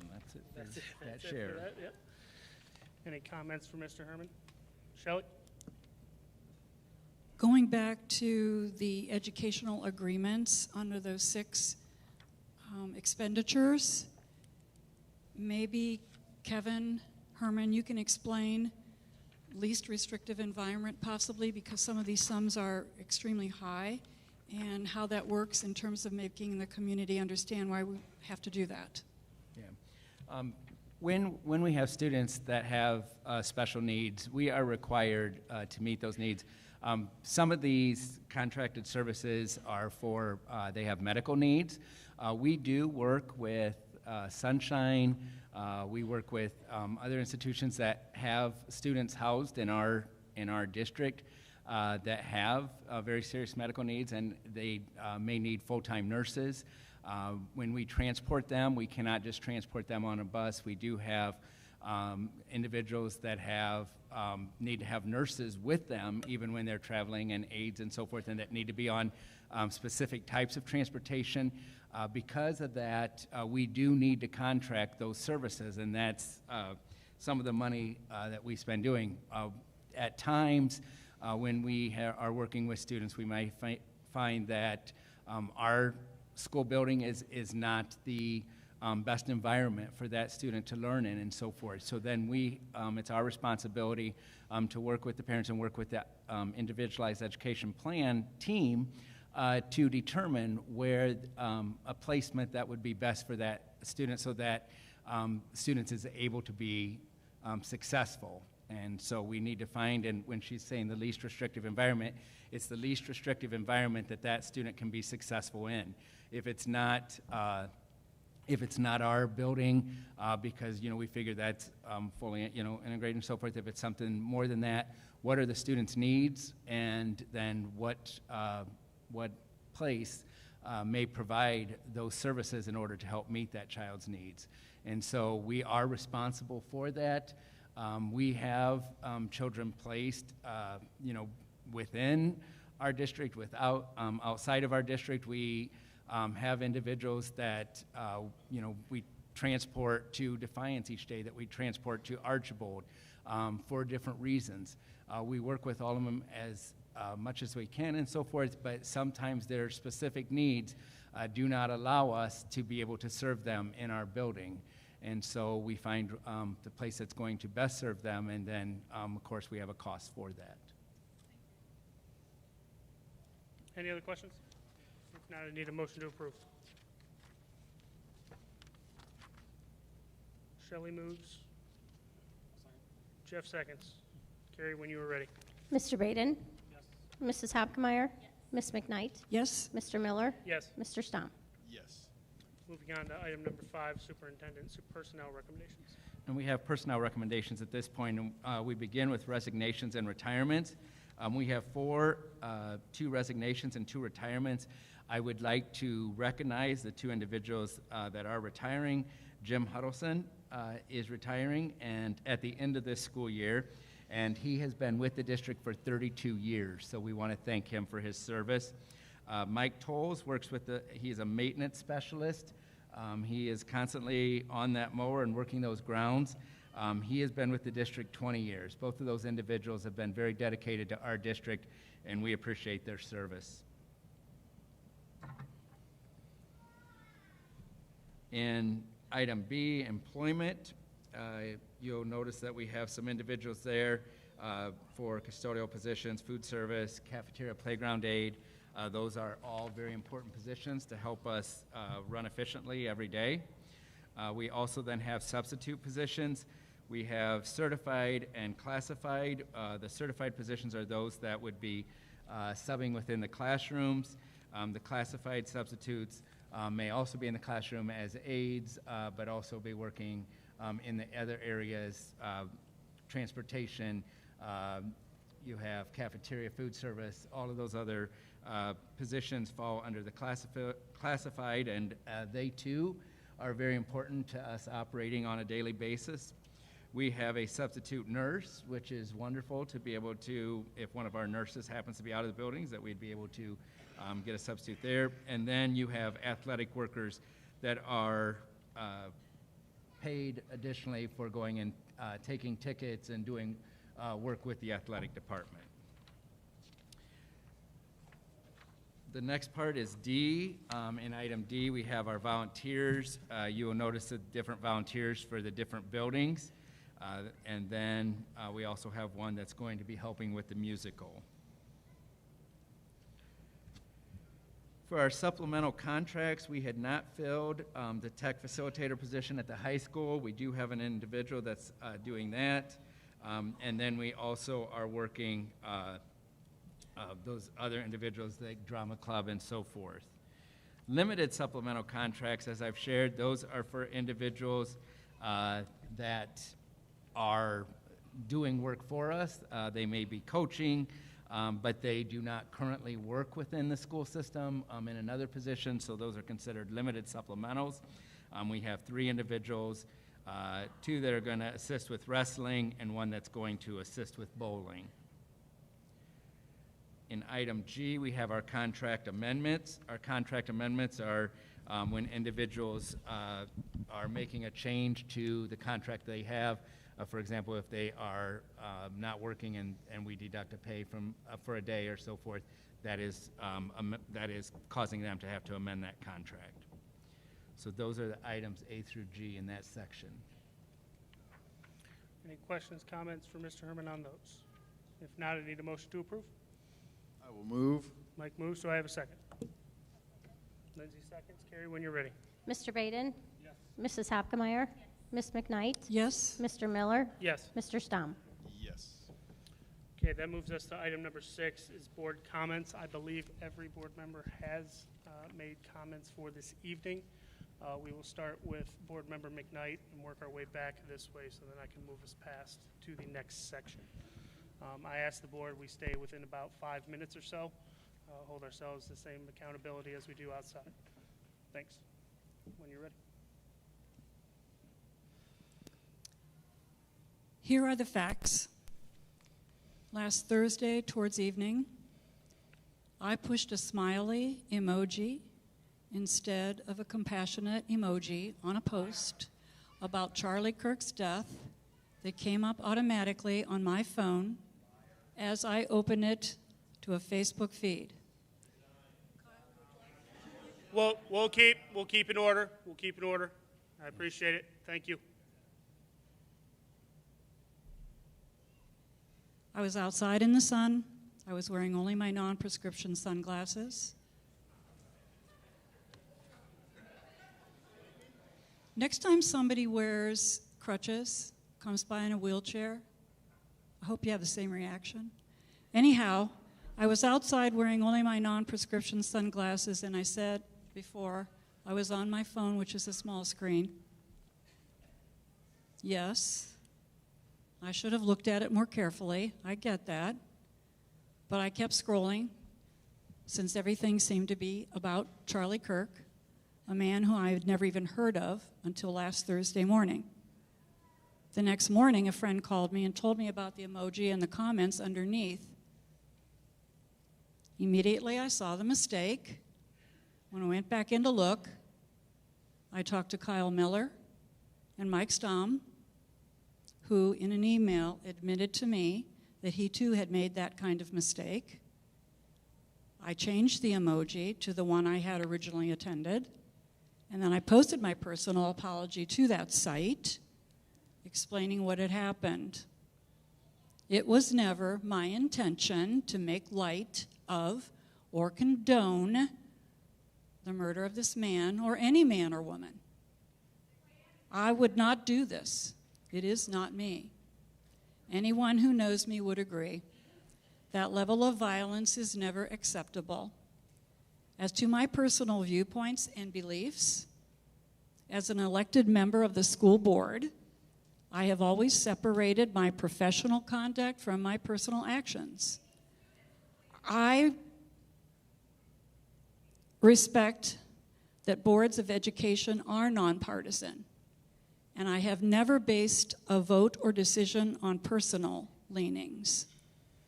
that's it for that share. Yep. Any comments for Mr. Herman? Shelley? Going back to the educational agreements under those 6 expenditures, maybe Kevin, Herman, you can explain least restrictive environment possibly, because some of these sums are extremely high, and how that works in terms of making the community understand why we have to do that. Yeah. When we have students that have special needs, we are required to meet those needs. Some of these contracted services are for, they have medical needs. We do work with Sunshine. We work with other institutions that have students housed in our district that have very serious medical needs, and they may need full-time nurses. When we transport them, we cannot just transport them on a bus. We do have individuals that have need to have nurses with them even when they're traveling, and aides and so forth, and that need to be on specific types of transportation. Because of that, we do need to contract those services, and that's some of the money that we spend doing. At times, when we are working with students, we might find that our school building is not the best environment for that student to learn in and so forth. So then it's our responsibility to work with the parents and work with that individualized education plan team to determine where a placement that would be best for that student, so that students is able to be successful. And so we need to find, and when she's saying the least restrictive environment, it's the least restrictive environment that student can be successful in. If it's not our building, because we figure that's fully integrated and so forth. If it's something more than that, what are the students' needs, and then what place may provide those services in order to help meet that child's needs. And so we are responsible for that. We have children placed, within our district, outside of our district. We have individuals that, we transport to Defiance each day, that we transport to Archibald for different reasons. We work with all of them as much as we can and so forth, but sometimes their specific needs do not allow us to be able to serve them in our building. And so we find the place that's going to best serve them, and then, of course, we have a cost for that. Any other questions? If not, I need a motion to approve. Shelley moves. Jeff seconds. Carrie, when you were ready. Mr. Baden? Yes. Mrs. Hopkemeyer? Ms. McKnight? Yes. Mr. Miller? Yes. Mr. Stomp? Yes. Moving on to item number 5, Superintendent, personnel recommendations. And we have personnel recommendations at this point. We begin with resignations and retirements. We have 2 resignations and 2 retirements. I would like to recognize the 2 individuals that are retiring. Jim Huddleston is retiring, and at the end of this school year, and he has been with the district for 32 years, so we want to thank him for his service. Mike Tolles works he's a maintenance specialist. He is constantly on that mower and working those grounds. He has been with the district 20 years. Both of those individuals have been very dedicated to our district, and we appreciate their service. In item B, employment, you'll notice that we have some individuals there for custodial positions, food service, cafeteria, playground aid. Those are all very important positions to help us run efficiently every day. We also then have substitute positions. We have certified and classified. The certified positions are those that would be subbing within the classrooms. The classified substitutes may also be in the classroom as aides, but also be working in the other areas, transportation, you have cafeteria, food service, all of those other positions fall under the classified, and they too are very important to us operating on a daily basis. We have a substitute nurse, which is wonderful to be able to, if one of our nurses happens to be out of the buildings, that we'd be able to get a substitute there. And then you have athletic workers that are paid additionally for going and taking tickets and doing work with the athletic department. The next part is D. In item D, we have our volunteers. You will notice the different volunteers for the different buildings. And then we also have one that's going to be helping with the musical. for our supplemental contracts, we had not filled the tech facilitator position at the high school. We do have an individual that's doing that. And then we also are working those other individuals like drama club and so forth. Limited supplemental contracts, as I've shared, those are for individuals that are doing work for us. They may be coaching, but they do not currently work within the school system in another position, so those are considered limited supplementals. We have 3 individuals, 2 that are going to assist with wrestling and 1 that's going to assist with bowling. In item G, we have our contract amendments. Our contract amendments are when individuals are making a change to the contract they have. For example, if they are not working and we deduct a pay from for a day or so forth, that is causing them to have to amend that contract. So those are the items A through G in that section. Any questions, comments for Mr. Herman on those? If not, I need a motion to approve. I will move. Mike moves, do I have a second? Lindsay seconds. Carrie, when you're ready. Mr. Baden? Yes. Mrs. Hopkemeyer? Ms. McKnight? Yes. Mr. Miller? Yes. Mr. Stamm? Yes. Okay, that moves us to item number 6 is board comments. I believe every board member has made comments for this evening. We will start with board member McKnight and work our way back this way so then I can move us past to the next section. I asked the board we stay within about 5 minutes or so, hold ourselves the same accountability as we do outside. Thanks. When you're ready. Here are the facts. Last Thursday, towards evening, I pushed a smiley emoji instead of a compassionate emoji on a post about Charlie Kirk's death that came up automatically on my phone as I open it to a Facebook feed. We'll keep in order. We'll keep in order. I appreciate it. Thank you. I was outside in the sun. I was wearing only my non-prescription sunglasses. Next time somebody wears crutches, comes by in a wheelchair, I hope you have the same reaction. Anyhow, I was outside wearing only my non-prescription sunglasses, and I said before, I was on my phone, which is a small screen. Yes, I should have looked at it more carefully. I get that. But I kept scrolling, since everything seemed to be about Charlie Kirk, a man who I had never even heard of until last Thursday morning. The next morning, a friend called me and told me about the emoji and the comments underneath. Immediately, I saw the mistake. When I went back in to look, I talked to Kyle Miller and Mike Stamm, who in an email admitted to me that he too had made that kind of mistake. I changed the emoji to the one I had originally attended, and then I posted my personal apology to that site, explaining what had happened. It was never my intention to make light of or condone the murder of this man or any man or woman. I would not do this. It is not me. Anyone who knows me would agree. That level of violence is never acceptable. As to my personal viewpoints and beliefs, as an elected member of the school board, I have always separated my professional conduct from my personal actions. I respect that boards of education are nonpartisan, and I have never based a vote or decision on personal leanings,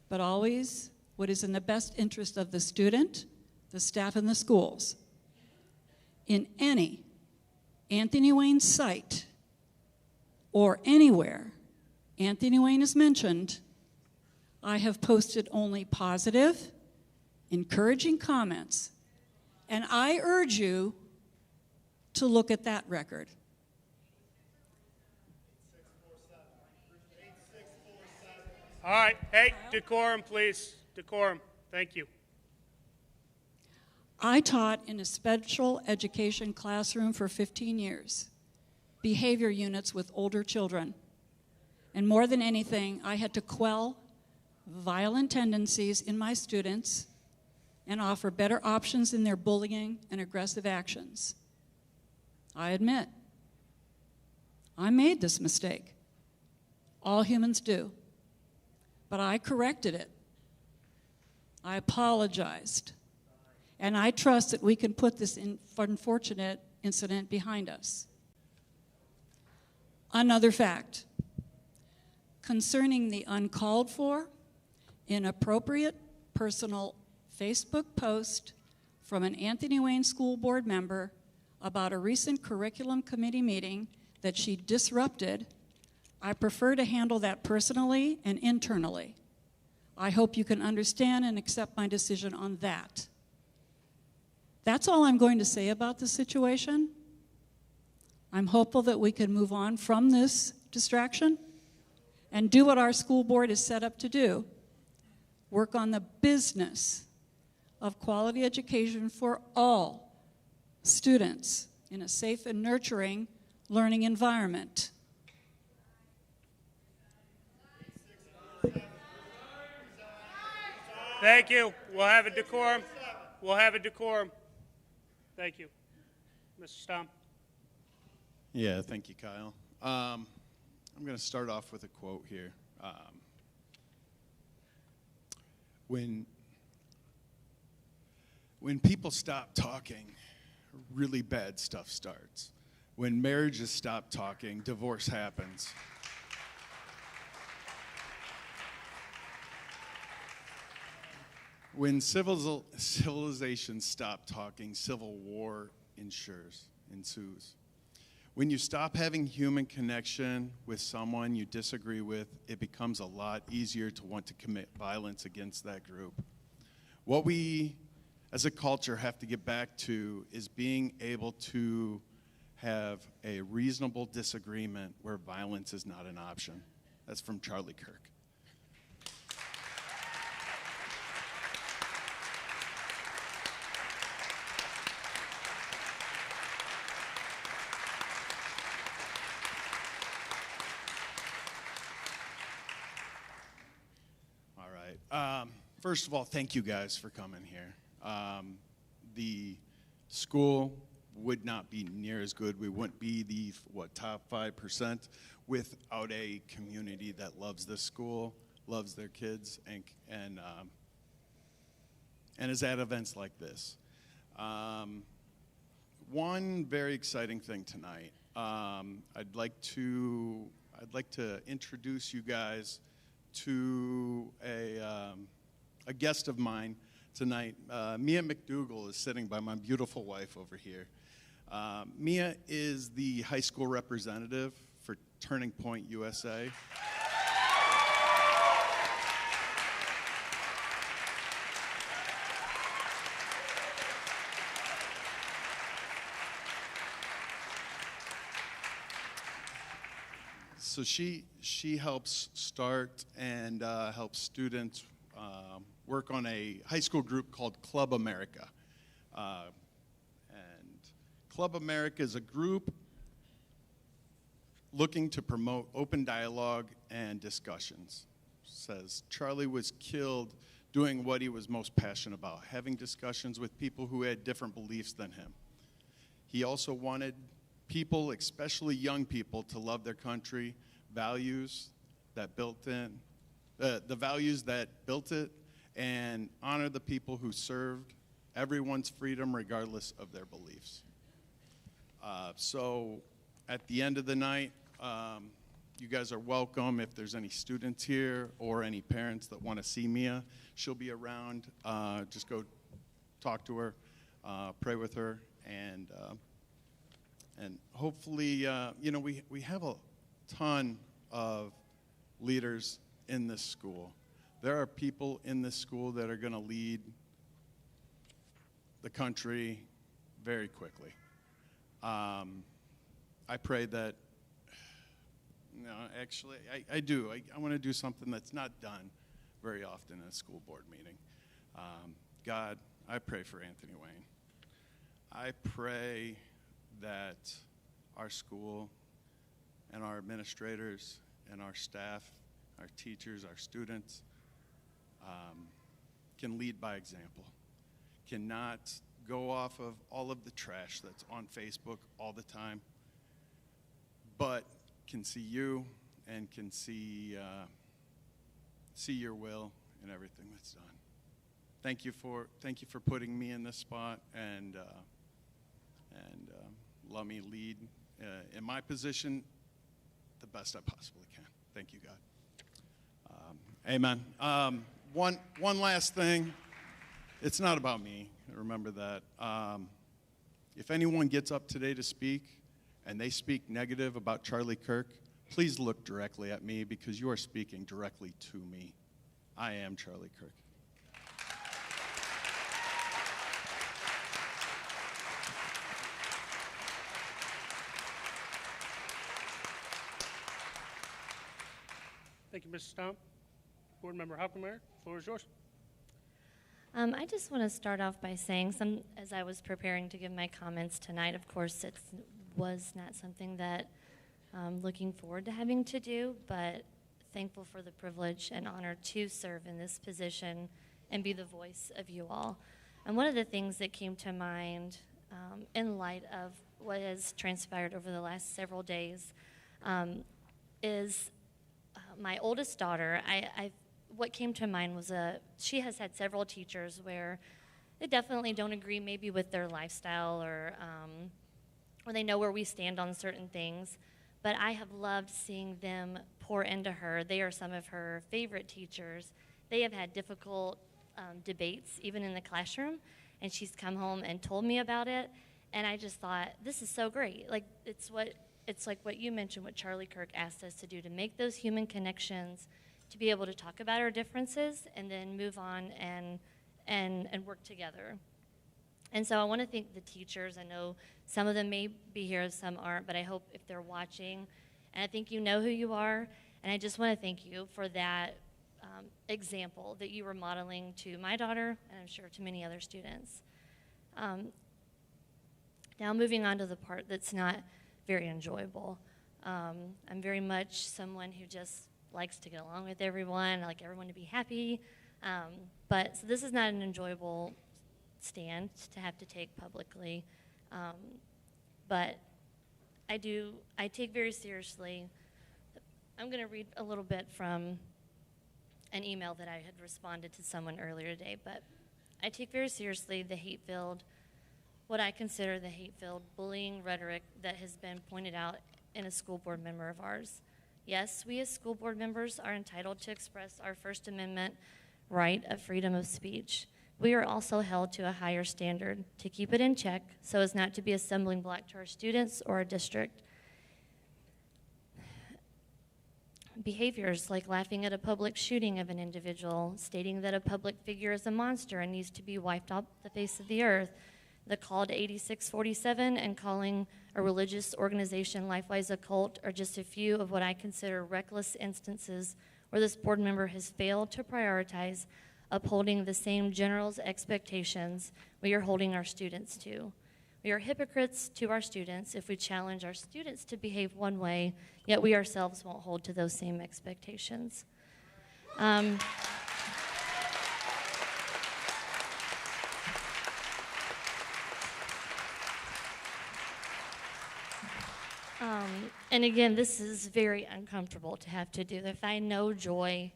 but always what is in the best interest of the student, the staff, and the schools. In any Anthony Wayne site or anywhere Anthony Wayne is mentioned, I have posted only positive, encouraging comments, and I urge you to look at that record. All right. Hey, decorum, please. Decorum. Thank you. I taught in a special education classroom for 15 years, behavior units with older children. And more than anything, I had to quell violent tendencies in my students and offer better options in their bullying and aggressive actions. I admit, I made this mistake. All humans do. But I corrected it. I apologized. And I trust that we can put this unfortunate incident behind us. Another fact concerning the uncalled for, inappropriate, personal Facebook post from an Anthony Wayne School Board member about a recent curriculum committee meeting that she disrupted, I prefer to handle that personally and internally. I hope you can understand and accept my decision on that. That's all I'm going to say about the situation. I'm hopeful that we can move on from this distraction and do what our school board is set up to do, work on the business of quality education for all students in a safe and nurturing learning environment. Thank you. We'll have a decorum. We'll have a decorum. Thank you. Mr. Stom. Yeah, thank you, Kyle. I'm going to start off with a quote here. When people stop talking, really bad stuff starts. When marriages stop talking, divorce happens. When civilizations stop talking, civil war ensues. When you stop having human connection with someone you disagree with, it becomes a lot easier to want to commit violence against that group. What we, as a culture, have to get back to is being able to have a reasonable disagreement where violence is not an option. That's from Charlie Kirk. First of all, thank you guys for coming here. The school would not be near as good. We wouldn't be the, top 5% without a community that loves this school, loves their kids, and is at events like this. One very exciting thing tonight. I'd like to introduce you guys to a guest of mine tonight. Mia McDougall is sitting by my beautiful wife over here. Mia is the high school representative for Turning Point USA. So she helps start and helps students work on a high school group called Club America. And Club America is a group looking to promote open dialogue and discussions. Says Charlie was killed doing what he was most passionate about, having discussions with people who had different beliefs than him. He also wanted people, especially young people, to love their country, values that built in, the values that built it, and honor the people who served everyone's freedom regardless of their beliefs. So at the end of the night, you guys are welcome. If there's any students here or any parents that want to see Mia, she'll be around. Just go talk to her, pray with her, and hopefully, we have a ton of leaders in this school. There are people in this school that are going to lead the country very quickly. I pray that, no, actually, I do. I want to do something that's not done very often in a school board meeting. God, I pray for Anthony Wayne. I pray that our school and our administrators and our staff, our teachers, our students can lead by example, cannot go off of all of the trash that's on Facebook all the time, but can see you and can see your will in everything that's done. Thank you for putting me in this spot and let me lead in my position the best I possibly can. Thank you, God. Amen. One last thing. It's not about me. Remember that. If anyone gets up today to speak and they speak negative about Charlie Kirk, please look directly at me because you are speaking directly to me. I am Charlie Kirk. Thank you, Mr. Stomp. Board Member Hockenmeyer, floor is yours. I just want to start off by saying, as I was preparing to give my comments tonight, of course, it was not something that I'm looking forward to having to do, but thankful for the privilege and honor to serve in this position and be the voice of you all. And one of the things that came to mind in light of what has transpired over the last several days is my oldest daughter. What came to mind was she has had several teachers where they definitely don't agree maybe with their lifestyle or they know where we stand on certain things. But I have loved seeing them pour into her. They are some of her favorite teachers. They have had difficult debates even in the classroom, and she's come home and told me about it. And I just thought, this is so great. Like it's like what you mentioned, what Charlie Kirk asked us to do, to make those human connections, to be able to talk about our differences and then move on and work together. And so I want to thank the teachers. I know some of them may be here, some aren't, but I hope if they're watching, and I think you know who you are, and I just want to thank you for that example that you were modeling to my daughter, and I'm sure to many other students. Now moving on to the part that's not very enjoyable. I'm very much someone who just likes to get along with everyone. I like everyone to be happy. But so this is not an enjoyable stand to have to take publicly. But I take very seriously. I'm going to read a little bit from an email that I had responded to someone earlier today. But I take very seriously the hate-filled, what I consider the hate-filled bullying rhetoric that has been pointed out in a school board member of ours. Yes, we as school board members are entitled to express our First Amendment right of freedom of speech. We are also held to a higher standard to keep it in check so as not to be a stumbling block to our students or our district. Behaviors like laughing at a public shooting of an individual, stating that a public figure is a monster and needs to be wiped off the face of the earth, the call to 8647 and calling a religious organization Lifewise a cult are just a few of what I consider reckless instances where this board member has failed to prioritize upholding the same general's expectations we are holding our students to. We are hypocrites to our students if we challenge our students to behave one way, yet we ourselves won't hold to those same expectations. And again, this is very uncomfortable to have to do. I find no joy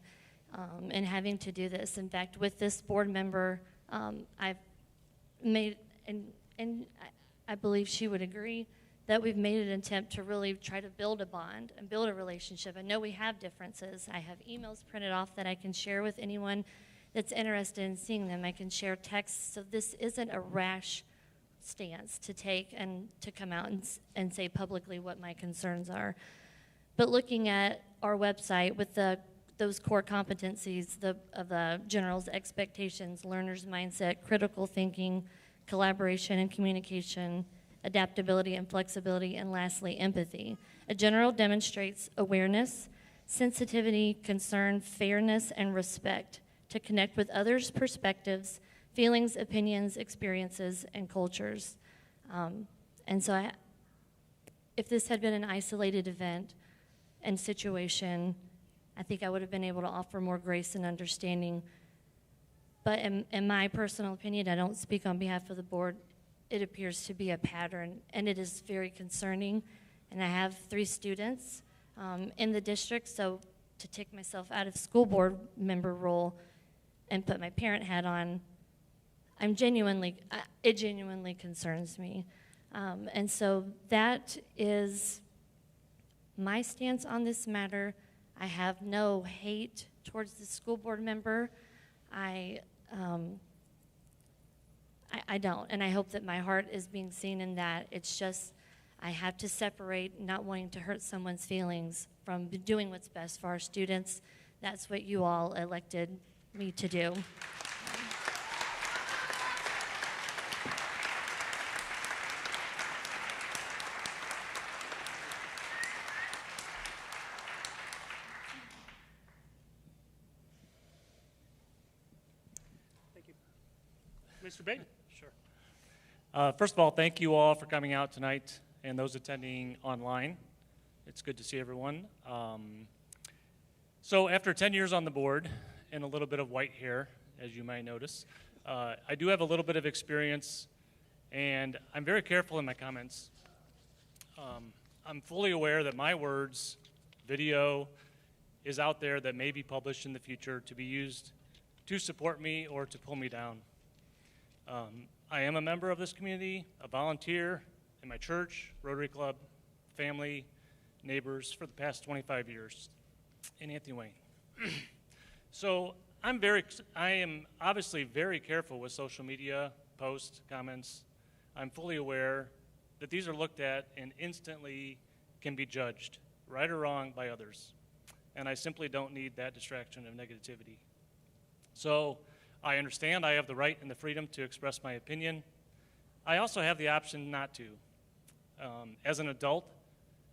in having to do this. In fact, with this board member, I've made, and I believe she would agree, that we've made an attempt to really try to build a bond and build a relationship. I know we have differences. I have emails printed off that I can share with anyone that's interested in seeing them. I can share texts, so this isn't a rash stance to take and to come out and say publicly what my concerns are. But looking at our website with those core competencies of the general's expectations, learner's mindset, critical thinking, collaboration and communication, adaptability and flexibility, and lastly, empathy. A general demonstrates awareness, sensitivity, concern, fairness, and respect to connect with others' perspectives, feelings, opinions, experiences, and cultures. And so if this had been an isolated event and situation, I think I would have been able to offer more grace and understanding. But in my personal opinion, I don't speak on behalf of the board, it appears to be a pattern, and it is very concerning. And I have 3 students in the district, so to take myself out of school board member role and put my parent hat on, it genuinely concerns me. And so that is my stance on this matter. I have no hate towards the school board member. I don't, and I hope that my heart is being seen in that. It's just I have to separate not wanting to hurt someone's feelings from doing what's best for our students. That's what you all elected me to do. Thank you. Mr. Baden? Sure. First of all, thank you all for coming out tonight and those attending online. It's good to see everyone. So after 10 years on the board and a little bit of white hair, as you might notice, I do have a little bit of experience, and I'm very careful in my comments. I'm fully aware that my words, video, is out there that may be published in the future to be used to support me or to pull me down. I am a member of this community, a volunteer in my church, Rotary Club, family, neighbors for the past 25 years in Anthony Wayne. So I am obviously very careful with social media posts, comments. I'm fully aware that these are looked at and instantly can be judged, right or wrong, by others. And I simply don't need that distraction of negativity. So I understand I have the right and the freedom to express my opinion. I also have the option not to. As an adult,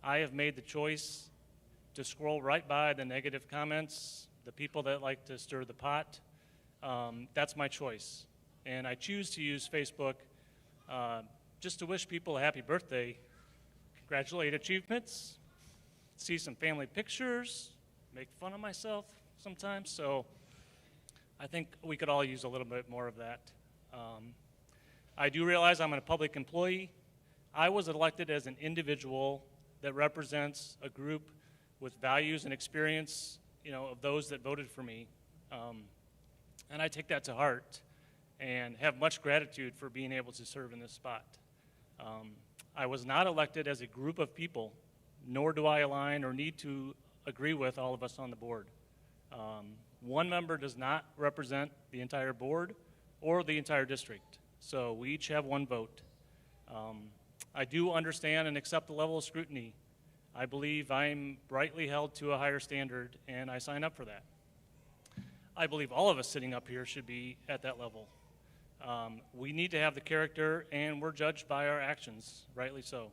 I have made the choice to scroll right by the negative comments, the people that like to stir the pot. That's my choice. And I choose to use Facebook just to wish people a happy birthday, congratulate achievements, see some family pictures, make fun of myself sometimes. So I think we could all use a little bit more of that. I do realize I'm a public employee. I was elected as an individual that represents a group with values and experience, of those that voted for me. And I take that to heart and have much gratitude for being able to serve in this spot. I was not elected as a group of people, nor do I align or need to agree with all of us on the board. One member does not represent the entire board or the entire district, so we each have one vote. I do understand and accept the level of scrutiny. I believe I'm rightly held to a higher standard, and I sign up for that. I believe all of us sitting up here should be at that level. We need to have the character, and we're judged by our actions, rightly so.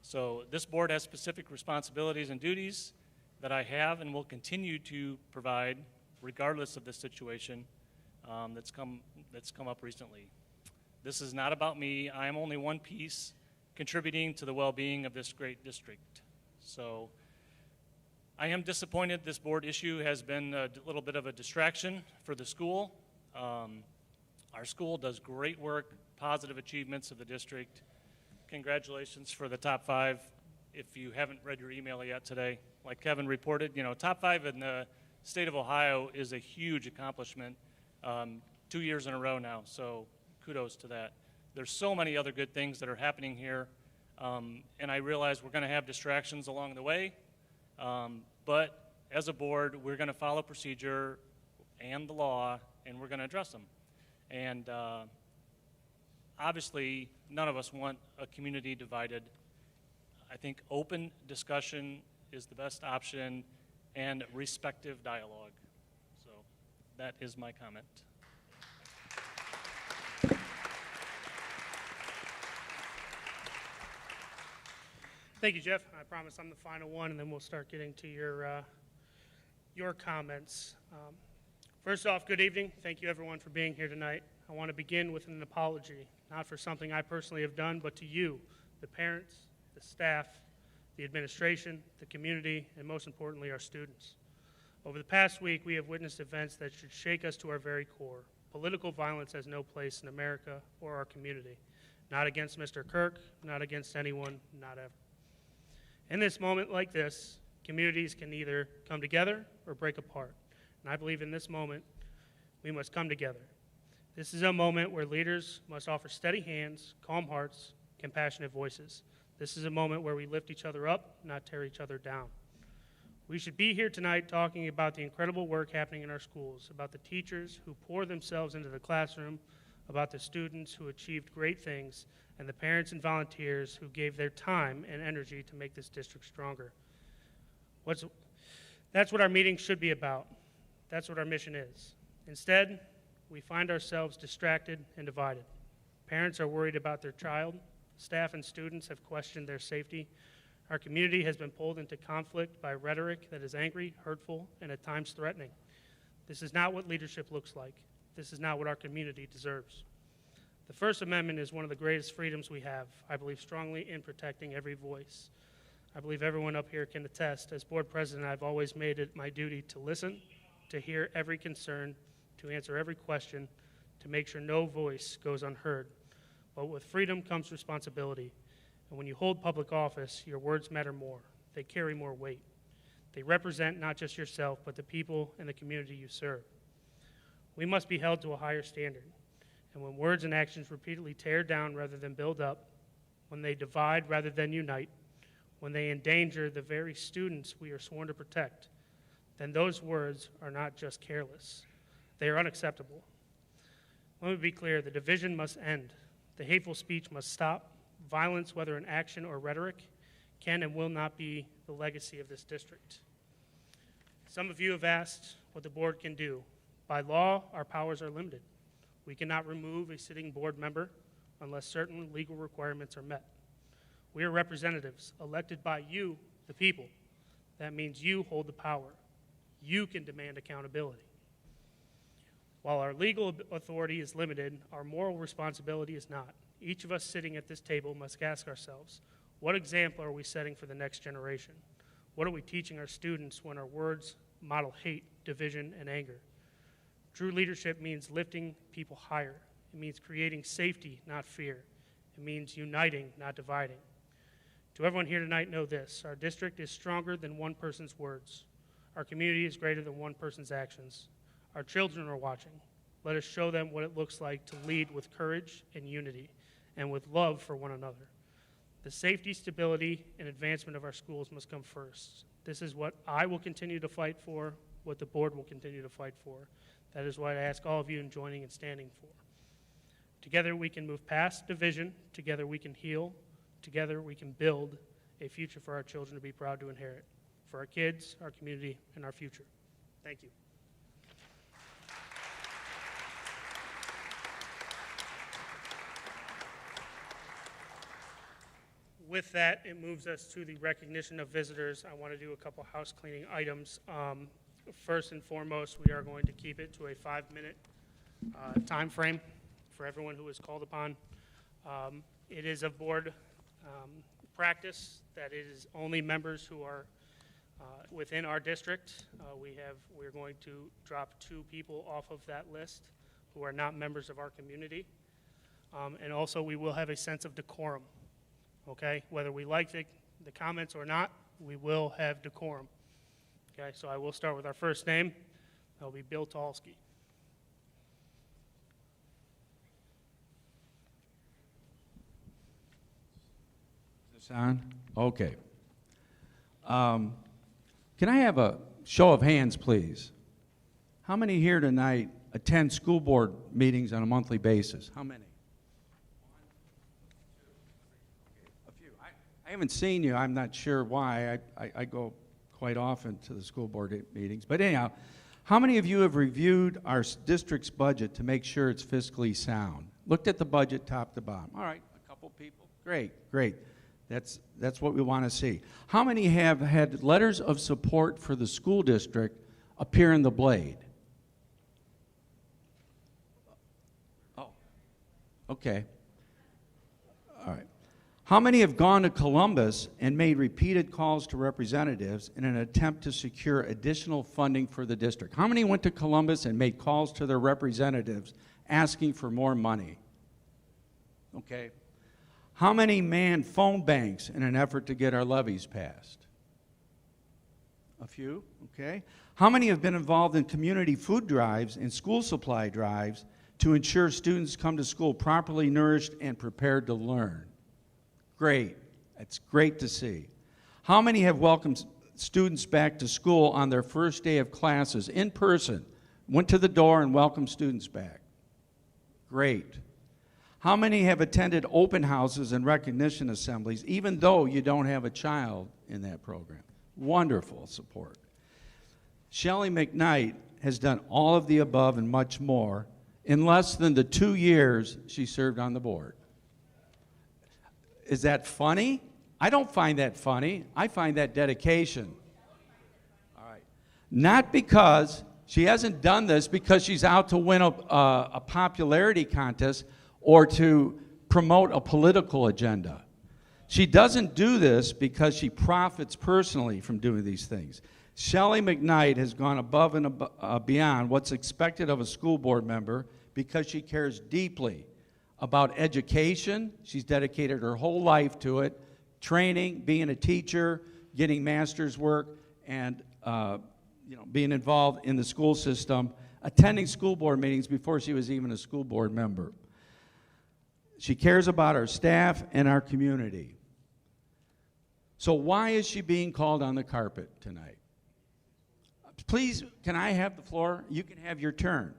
So this board has specific responsibilities and duties that I have and will continue to provide regardless of the situation that's come up recently. This is not about me. I am only one piece contributing to the well-being of this great district. So I am disappointed this board issue has been a little bit of a distraction for the school. Our school does great work, positive achievements of the district. Congratulations for the top 5. If you haven't read your email yet today, like Kevin reported, top 5 in the state of Ohio is a huge accomplishment, 2 years in a row now, so kudos to that. There's so many other good things that are happening here, and I realize we're going to have distractions along the way, but as a board, we're going to follow procedure and the law, and we're going to address them. And obviously, none of us want a community divided. I think open discussion is the best option and respective dialogue. So that is my comment. Thank you, Jeff. I promise I'm the final one, and then we'll start getting to your comments. First off, good evening. Thank you, everyone, for being here tonight. I want to begin with an apology. not for something I personally have done, but to you, the parents, the staff, the administration, the community, and most importantly, our students. Over the past week, we have witnessed events that should shake us to our very core. Political violence has no place in America or our community. Not against Mr. Kirk, not against anyone, not ever. In this moment like this, communities can either come together or break apart. And I believe in this moment, we must come together. This is a moment where leaders must offer steady hands, calm hearts, compassionate voices. This is a moment where we lift each other up, not tear each other down. We should be here tonight talking about the incredible work happening in our schools, about the teachers who pour themselves into the classroom, about the students who achieved great things, and the parents and volunteers who gave their time and energy to make this district stronger. That's what our meeting should be about. That's what our mission is. Instead, we find ourselves distracted and divided. Parents are worried about their child. Staff and students have questioned their safety. Our community has been pulled into conflict by rhetoric that is angry, hurtful, and at times threatening. This is not what leadership looks like. This is not what our community deserves. The First Amendment is one of the greatest freedoms we have. I believe strongly in protecting every voice. I believe everyone up here can attest. As board president, I've always made it my duty to listen, to hear every concern, to answer every question, to make sure no voice goes unheard. But with freedom comes responsibility. And when you hold public office, your words matter more. They carry more weight. They represent not just yourself, but the people and the community you serve. We must be held to a higher standard. And when words and actions repeatedly tear down rather than build up, when they divide rather than unite, when they endanger the very students we are sworn to protect, then those words are not just careless. They are unacceptable. Let me be clear, the division must end. The hateful speech must stop. Violence, whether in action or rhetoric, can and will not be the legacy of this district. Some of you have asked what the board can do. By law, our powers are limited. We cannot remove a sitting board member unless certain legal requirements are met. We are representatives elected by you, the people. That means you hold the power. You can demand accountability. While our legal authority is limited, our moral responsibility is not. Each of us sitting at this table must ask ourselves, what example are we setting for the next generation? What are we teaching our students when our words model hate, division, and anger? True leadership means lifting people higher. It means creating safety, not fear. It means uniting, not dividing. To everyone here tonight, know this: our district is stronger than one person's words. Our community is greater than one person's actions. Our children are watching. Let us show them what it looks like to lead with courage and unity, and with love for one another. The safety, stability, and advancement of our schools must come first. This is what I will continue to fight for, what the board will continue to fight for. That is what I ask all of you in joining and standing for. Together we can move past division. Together we can heal. Together we can build a future for our children to be proud to inherit, for our kids, our community, and our future. Thank you. With that, it moves us to the recognition of visitors. I want to do a couple house cleaning items. First and foremost, we are going to keep it to a 5-minute time frame for everyone who is called upon. It is a board practice that it is only members who are within our district. We're going to drop 2 people off of that list who are not members of our community. And also, we will have a sense of decorum. Okay, whether we like the comments or not, we will have decorum. Okay, so I will start with our first name. That will be Bill Talski. Is this on? Okay. Can I have a show of hands, please? How many here tonight attend school board meetings on a monthly basis? How many? I haven't seen you. I'm not sure why. I go quite often to the school board meetings. But anyhow, how many of you have reviewed our district's budget to make sure it's fiscally sound? Looked at the budget top to bottom. All right, a couple people. Great, great. That's what we want to see. How many have had letters of support for the school district appear in the Blade? Oh, okay. How many have gone to Columbus and made repeated calls to representatives in an attempt to secure additional funding for the district? How many went to Columbus and made calls to their representatives asking for more money? Okay. How many manned phone banks in an effort to get our levies passed? A few, okay. How many have been involved in community food drives and school supply drives to ensure students come to school properly nourished and prepared to learn? Great. That's great to see. How many have welcomed students back to school on their first day of classes in person? Went to the door and welcomed students back? Great. How many have attended open houses and recognition assemblies, even though you don't have a child in that program? Wonderful support. Shelley McKnight has done all of the above and much more in less than the 2 years she served on the board. Is that funny? I don't find that funny. I find that dedication. All right. Not because she hasn't done this because she's out to win a popularity contest or to promote a political agenda. She doesn't do this because she profits personally from doing these things. Shelley McKnight has gone above and beyond what's expected of a school board member because she cares deeply about education. She's dedicated her whole life to it, training, being a teacher, getting master's work, and being involved in the school system, attending school board meetings before she was even a school board member. She cares about our staff and our community. So why is she being called on the carpet tonight? Please, can I have the floor? You can have your turn.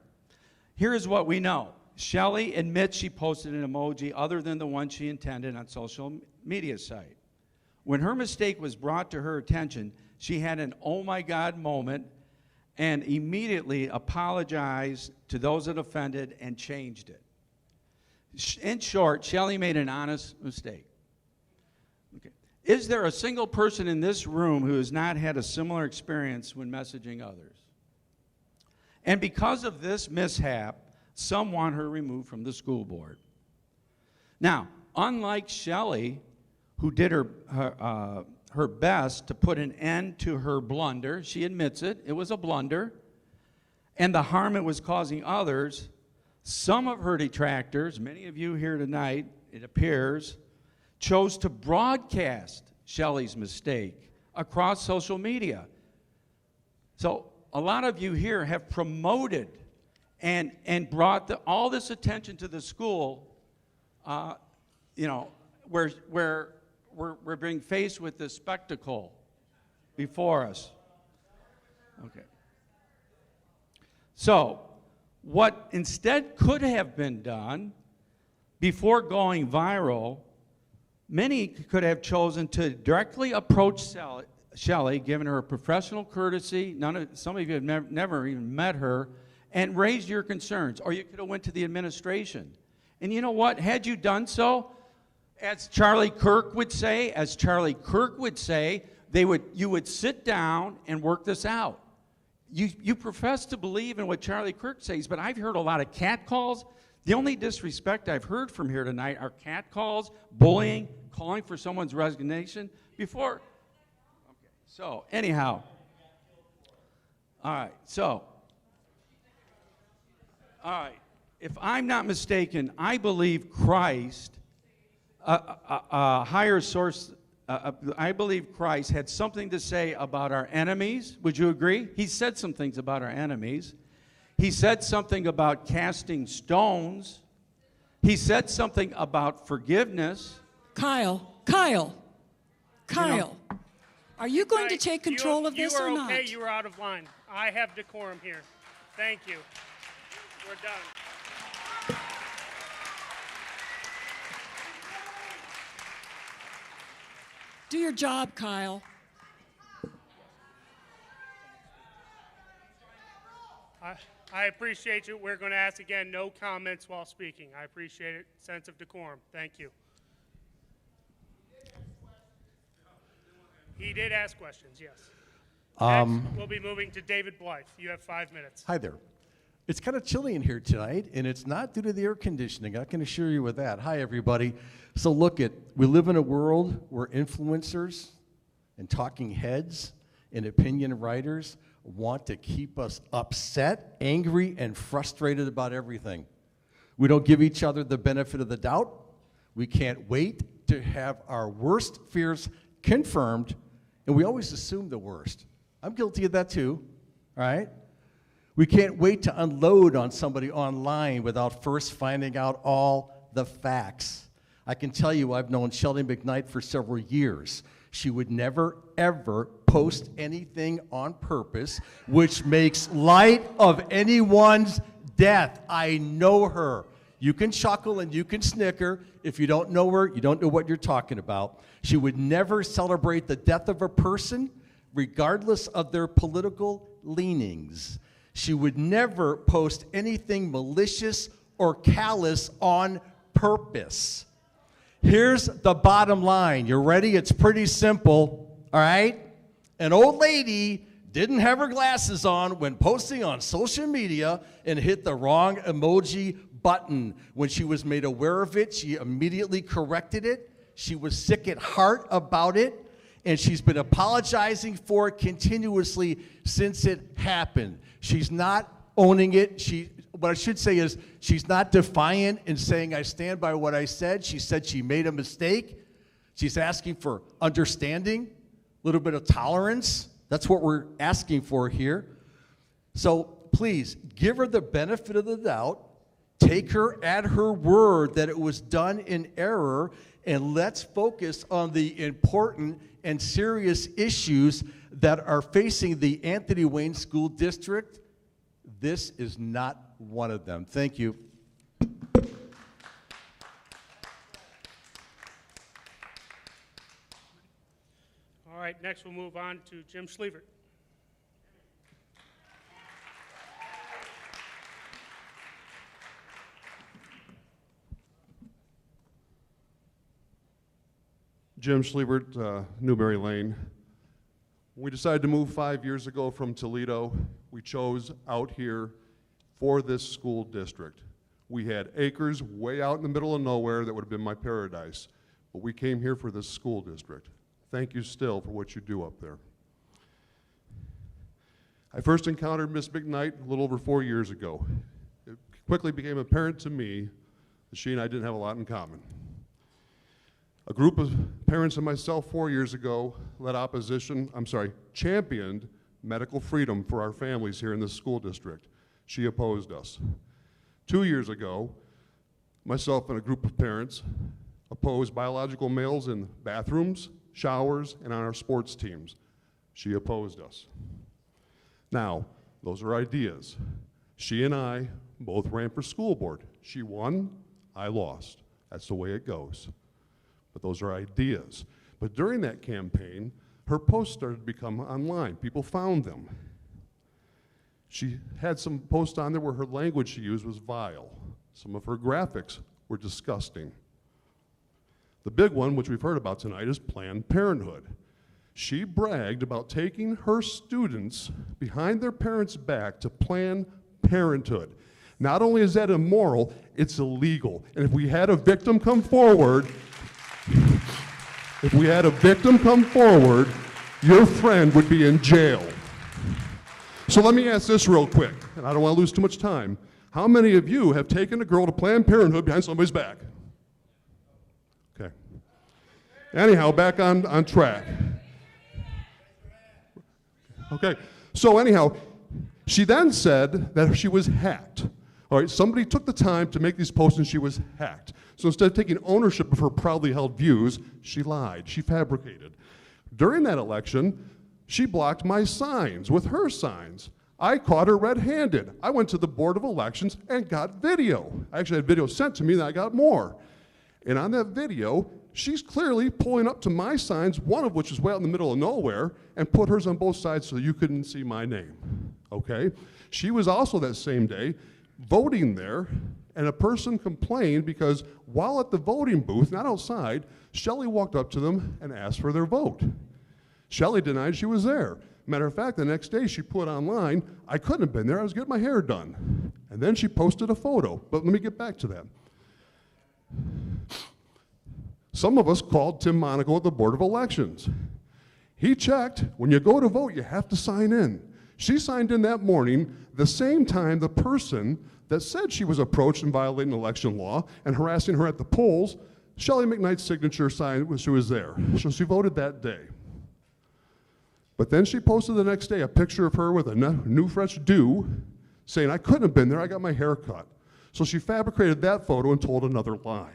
Here is what we know. Shelley admits she posted an emoji other than the one she intended on social media site. When her mistake was brought to her attention, she had an oh my God moment and immediately apologized to those that offended and changed it. In short, Shelley made an honest mistake. Okay. Is there a single person in this room who has not had a similar experience when messaging others? And because of this mishap, some want her removed from the school board. Now, unlike Shelley, who did her best to put an end to her blunder, she admits it was a blunder, and the harm it was causing others, some of her detractors, many of you here tonight, it appears, chose to broadcast Shelley's mistake across social media. So a lot of you here have promoted and brought all this attention to the school, where we're being faced with this spectacle before us. Okay. So, what instead could have been done before going viral, many could have chosen to directly approach Shelley, given her professional courtesy. Some of you have never even met her, and raised your concerns. Or you could have went to the administration. And you know what? Had you done so, as Charlie Kirk would say, you would sit down and work this out. You profess to believe in what Charlie Kirk says, but I've heard a lot of catcalls. The only disrespect I've heard from here tonight are catcalls, bullying, calling for someone's resignation before. Okay, so anyhow. All right, so. All right, if I'm not mistaken, I believe Christ, higher source, I believe Christ had something to say about our enemies. Would you agree? He said some things about our enemies. He said something about casting stones. He said something about forgiveness. Kyle, are you going to take control of this or not? You are okay. You are out of line. I have decorum here. Thank you. We're done. Do your job, Kyle. I appreciate you. We're going to ask again, no comments while speaking. I appreciate it. Sense of decorum. Thank you. He did ask questions, yes. Next, we'll be moving to David Blythe. You have 5 minutes. Hi there. It's kind of chilly in here tonight, and it's not due to the air conditioning. I can assure you with that. Hi, everybody. So we live in a world where influencers and talking heads and opinion writers want to keep us upset, angry, and frustrated about everything. We don't give each other the benefit of the doubt. We can't wait to have our worst fears confirmed, and we always assume the worst. I'm guilty of that too, all right? We can't wait to unload on somebody online without first finding out all the facts. I can tell you I've known Shelley McKnight for several years. She would never, ever post anything on purpose which makes light of anyone's death. I know her. You can chuckle and you can snicker. If you don't know her, you don't know what you're talking about. She would never celebrate the death of a person, regardless of their political leanings. She would never post anything malicious or callous on purpose. Here's the bottom line. You ready? It's pretty simple, all right? An old lady didn't have her glasses on when posting on social media and hit the wrong emoji button. When she was made aware of it, she immediately corrected it. She was sick at heart about it, and she's been apologizing for it continuously since it happened. She's not owning it. What I should say is she's not defiant in saying, I stand by what I said. She said she made a mistake. She's asking for understanding, a little bit of tolerance. That's what we're asking for here. So please, give her the benefit of the doubt. Take her at her word that it was done in error, and let's focus on the important and serious issues that are facing the Anthony Wayne School District. This is not one of them. Thank you. All right, next we'll move on to Jim Schlievert. Jim Schlievert, Newberry Lane. When we decided to move 5 years ago from Toledo, we chose out here for this school district. We had acres way out in the middle of nowhere that would have been my paradise, but we came here for this school district. Thank you still for what you do up there. I first encountered Miss McKnight a little over 4 years ago. It quickly became apparent to me that she and I didn't have a lot in common. A group of parents and myself 4 years ago championed medical freedom for our families here in this school district. She opposed us. 2 years ago, myself and a group of parents opposed biological males in bathrooms, showers, and on our sports teams. She opposed us. Now, those are ideas. She and I both ran for school board. She won, I lost. That's the way it goes. But those are ideas. But during that campaign, her posts started to become online. People found them. She had some posts on there where her language she used was vile. Some of her graphics were disgusting. The big one, which we've heard about tonight, is Planned Parenthood. She bragged about taking her students behind their parents' back to Planned Parenthood. Not only is that immoral, it's illegal. And if we had a victim come forward, your friend would be in jail. So let me ask this real quick, and I don't want to lose too much time. How many of you have taken a girl to Planned Parenthood behind somebody's back? Okay. Anyhow, back on track. Okay, so anyhow, she then said that she was hacked. All right, somebody took the time to make these posts and she was hacked. So instead of taking ownership of her proudly held views, she lied, she fabricated. During that election, she blocked my signs with her signs. I caught her red-handed. I went to the Board of Elections and got video. I actually had video sent to me, and I got more. And on that video, she's clearly pulling up to my signs, one of which is way out in the middle of nowhere, and put hers on both sides so you couldn't see my name, okay? She was also that same day voting there, and a person complained because while at the voting booth, not outside, Shelley walked up to them and asked for their vote. Shelley denied she was there. Matter of fact, the next day she put online, I couldn't have been there, I was getting my hair done. And then she posted a photo, but let me get back to that. Some of us called Tim Monaco at the Board of Elections. He checked. When you go to vote, you have to sign in. She signed in that morning, the same time the person that said she was approached and violating election law and harassing her at the polls, Shelley McKnight's signature signed when she was there. So she voted that day. But then she posted the next day a picture of her with a new fresh do, saying, I couldn't have been there, I got my hair cut. So she fabricated that photo and told another lie.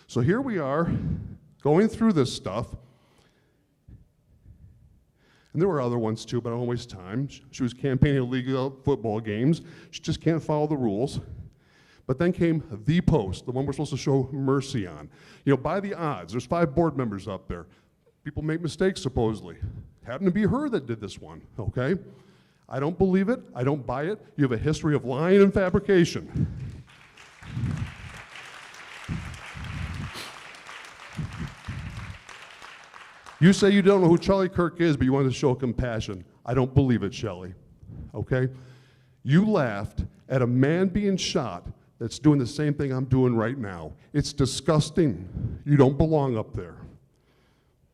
So here we are, going through this stuff. And there were other ones too, but I don't waste time. She was campaigning illegal football games. She just can't follow the rules. But then came the post, the one we're supposed to show mercy on. You know, by the odds, there's 5 board members up there. People make mistakes, supposedly. Happened to be her that did this one, okay? I don't believe it. I don't buy it. You have a history of lying and fabrication. You say you don't know who Charlie Kirk is, but you want to show compassion. I don't believe it, Shelley, okay? You laughed at a man being shot that's doing the same thing I'm doing right now. It's disgusting. You don't belong up there.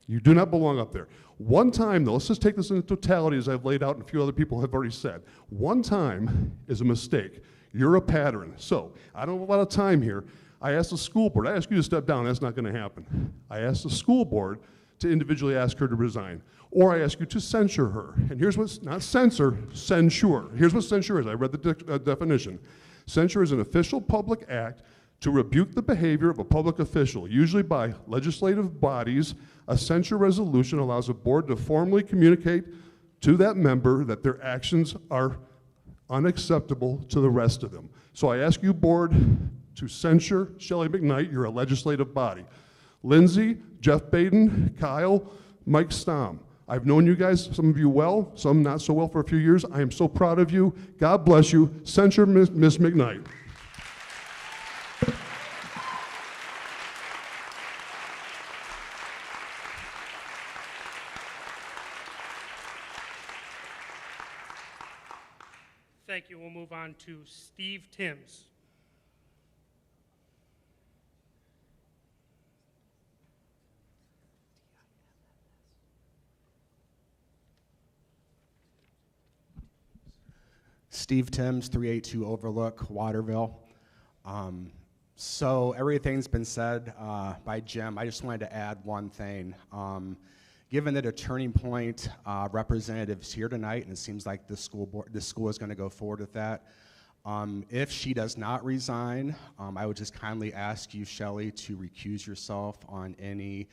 You do not belong up there. One time, though, let's just take this in totality as I've laid out and a few other people have already said. One time is a mistake. You're a pattern. So, I don't have a lot of time here. I asked the school board, I asked you to step down, that's not going to happen. I asked the school board to individually ask her to resign. Or I ask you to censure her. And here's what's, not censor, censure. Here's what censure is. I read the definition. Censure is an official public act to rebuke the behavior of a public official, usually by legislative bodies. A censure resolution allows a board to formally communicate to that member that their actions are unacceptable to the rest of them. So I ask you, board, to censure Shelley McKnight. You're a legislative body. Lindsay, Jeff Baden, Kyle, Mike Stom. I've known you guys, some of you well, some not so well for a few years. I am so proud of you. God bless you. Censure Miss McKnight. Thank you. We'll move on to Steve Timms. Steve Timms, 382 Overlook, Waterville. So everything's been said by Jim. I just wanted to add one thing. Given that a Turning Point representative is here tonight, and it seems like the school is going to go forward with that, if she does not resign, I would just kindly ask you, Shelley, to recuse yourself on any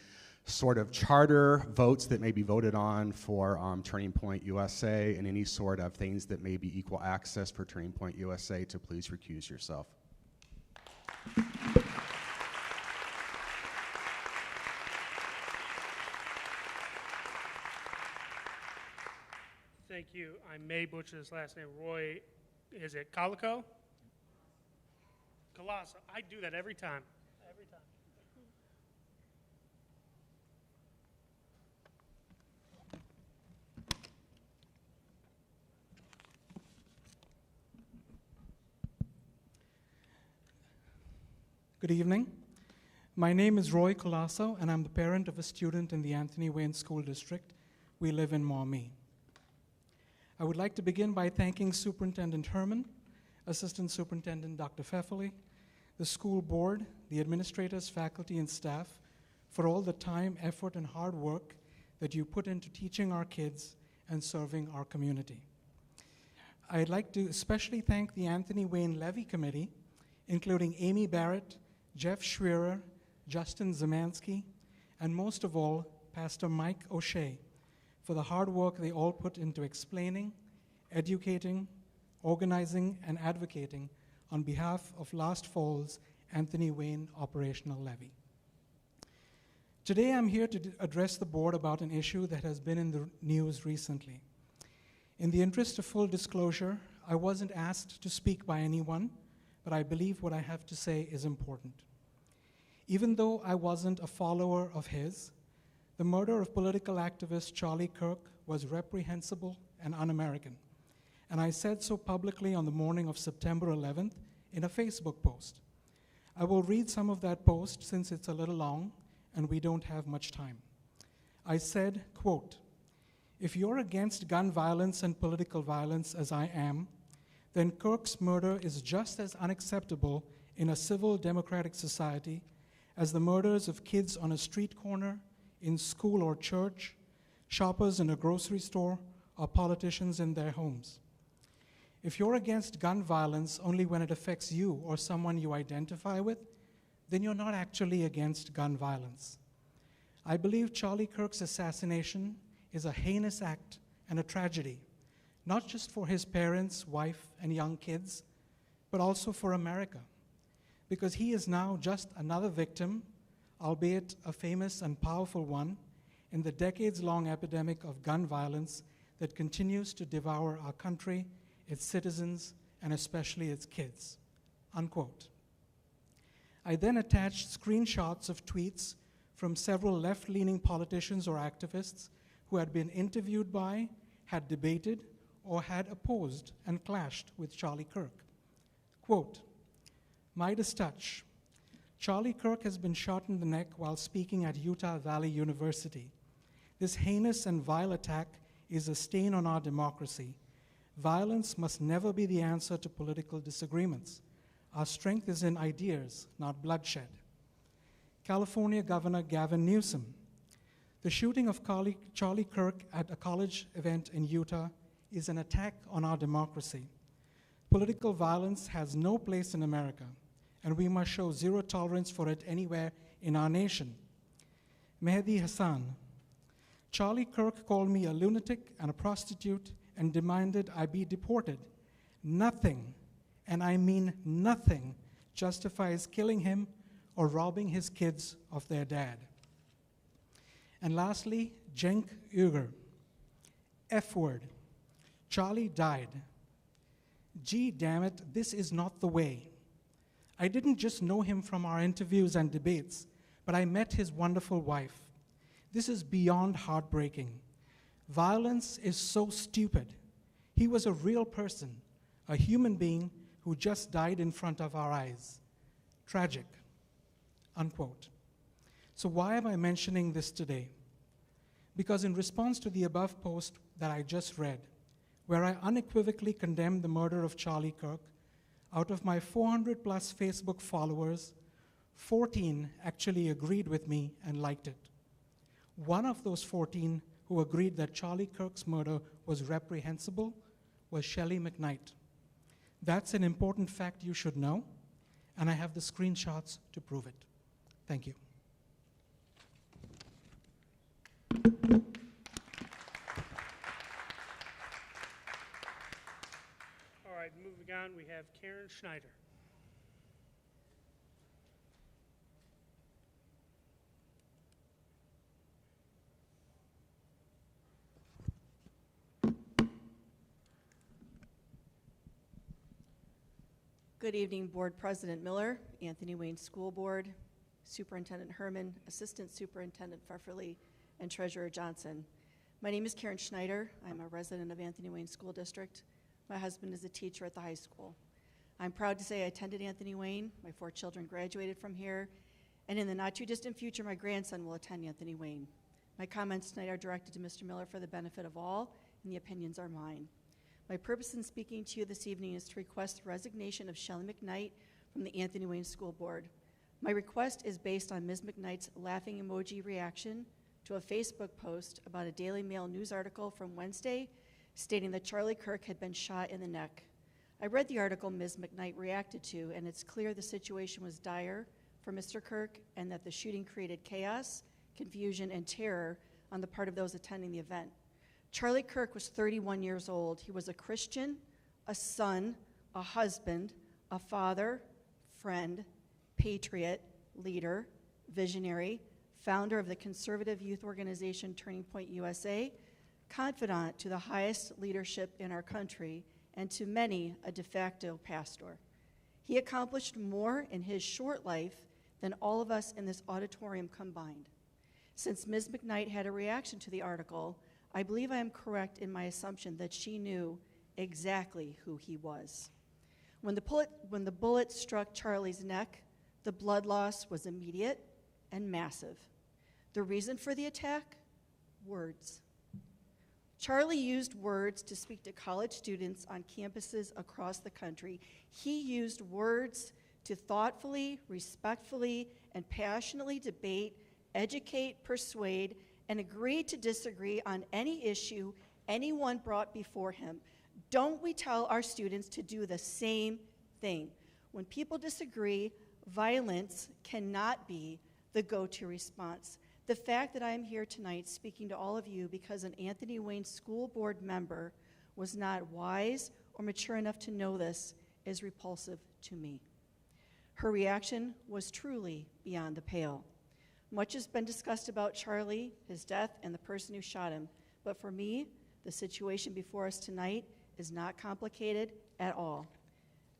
sort of charter votes that may be voted on for Turning Point USA, and any sort of things that may be equal access for Turning Point USA, to please recuse yourself. Thank you. I may butcher his last name. Roy, is it Calico? Colosso. I do that every time. Every time. Good evening. My name is Roy Colasso, and I'm the parent of a student in the Anthony Wayne School District. We live in Maumee. I would like to begin by thanking Superintendent Herman, Assistant Superintendent Dr. Pfefferly, the school board, the administrators, faculty, and staff for all the time, effort, and hard work that you put into teaching our kids and serving our community. I'd like to especially thank the Anthony Wayne Levy Committee, including Amy Barrett, Jeff Schwerer, Justin Zemansky, and most of all, Pastor Mike O'Shea, for the hard work they all put into explaining, educating, organizing, and advocating on behalf of last fall's Anthony Wayne Operational Levy. Today I'm here to address the board about an issue that has been in the news recently. In the interest of full disclosure, I wasn't asked to speak by anyone, but I believe what I have to say is important. Even though I wasn't a follower of his, the murder of political activist Charlie Kirk was reprehensible and un-American, and I said so publicly on the morning of September 11th in a Facebook post. I will read some of that post since it's a little long and we don't have much time. I said, quote, "If you're against gun violence and political violence as I am, then Kirk's murder is just as unacceptable in a civil democratic society as the murders of kids on a street corner, in school or church, shoppers in a grocery store, or politicians in their homes. If you're against gun violence only when it affects you or someone you identify with, then you're not actually against gun violence. I believe Charlie Kirk's assassination is a heinous act and a tragedy, not just for his parents, wife, and young kids, but also for America, because he is now just another victim, albeit a famous and powerful one, in the decades-long epidemic of gun violence that continues to devour our country, its citizens, and especially its kids." Unquote. I then attached screenshots of tweets from several left-leaning politicians or activists who had been interviewed by, had debated, or had opposed and clashed with Charlie Kirk. Quote, "Midas touch. Charlie Kirk has been shot in the neck while speaking at Utah Valley University. This heinous and vile attack is a stain on our democracy. Violence must never be the answer to political disagreements. Our strength is in ideas, not bloodshed." California Governor Gavin Newsom. "The shooting of Charlie Kirk at a college event in Utah is an attack on our democracy. Political violence has no place in America, and we must show zero tolerance for it anywhere in our nation." Mehdi Hassan. "Charlie Kirk called me a lunatic and a prostitute and demanded I be deported. Nothing, and I mean nothing, justifies killing him or robbing his kids of their dad." And lastly, Cenk Uygur. F word. "Charlie died. Gee, damn it, this is not the way. I didn't just know him from our interviews and debates, but I met his wonderful wife. This is beyond heartbreaking. Violence is so stupid. He was a real person, a human being who just died in front of our eyes. Tragic." Unquote. So why am I mentioning this today? Because in response to the above post that I just read, where I unequivocally condemned the murder of Charlie Kirk, out of my 400 plus Facebook followers, 14 actually agreed with me and liked it. One of those 14 who agreed that Charlie Kirk's murder was reprehensible was Shelley McKnight. That's an important fact you should know, and I have the screenshots to prove it. Thank you. All right, moving on, we have Karen Schneider. Good evening, Board President Miller, Anthony Wayne School Board, Superintendent Herman, Assistant Superintendent Pfefferly, and Treasurer Johnson. My name is Karen Schneider. I'm a resident of Anthony Wayne School District. My husband is a teacher at the high school. I'm proud to say I attended Anthony Wayne. My 4 children graduated from here, and in the not-too-distant future, my grandson will attend Anthony Wayne. My comments tonight are directed to Mr. Miller for the benefit of all, and the opinions are mine. My purpose in speaking to you this evening is to request the resignation of Shelley McKnight from the Anthony Wayne School Board. My request is based on Ms. McKnight's laughing emoji reaction to a Facebook post about a Daily Mail news article from Wednesday stating that Charlie Kirk had been shot in the neck. I read the article Ms. McKnight reacted to, and it's clear the situation was dire for Mr. Kirk and that the shooting created chaos, confusion, and terror on the part of those attending the event. Charlie Kirk was 31 years old. He was a Christian, a son, a husband, a father, friend, patriot, leader, visionary, founder of the conservative youth organization Turning Point USA, confidant to the highest leadership in our country, and to many, a de facto pastor. He accomplished more in his short life than all of us in this auditorium combined. Since Ms. McKnight had a reaction to the article, I believe I am correct in my assumption that she knew exactly who he was. When the bullet struck Charlie's neck, the blood loss was immediate and massive. The reason for the attack? Words. Charlie used words to speak to college students on campuses across the country. He used words to thoughtfully, respectfully, and passionately debate, educate, persuade, and agree to disagree on any issue anyone brought before him. Don't we tell our students to do the same thing? When people disagree, violence cannot be the go-to response. The fact that I am here tonight speaking to all of you because an Anthony Wayne School Board member was not wise or mature enough to know this is repulsive to me. Her reaction was truly beyond the pale. Much has been discussed about Charlie, his death, and the person who shot him. But for me, the situation before us tonight is not complicated at all.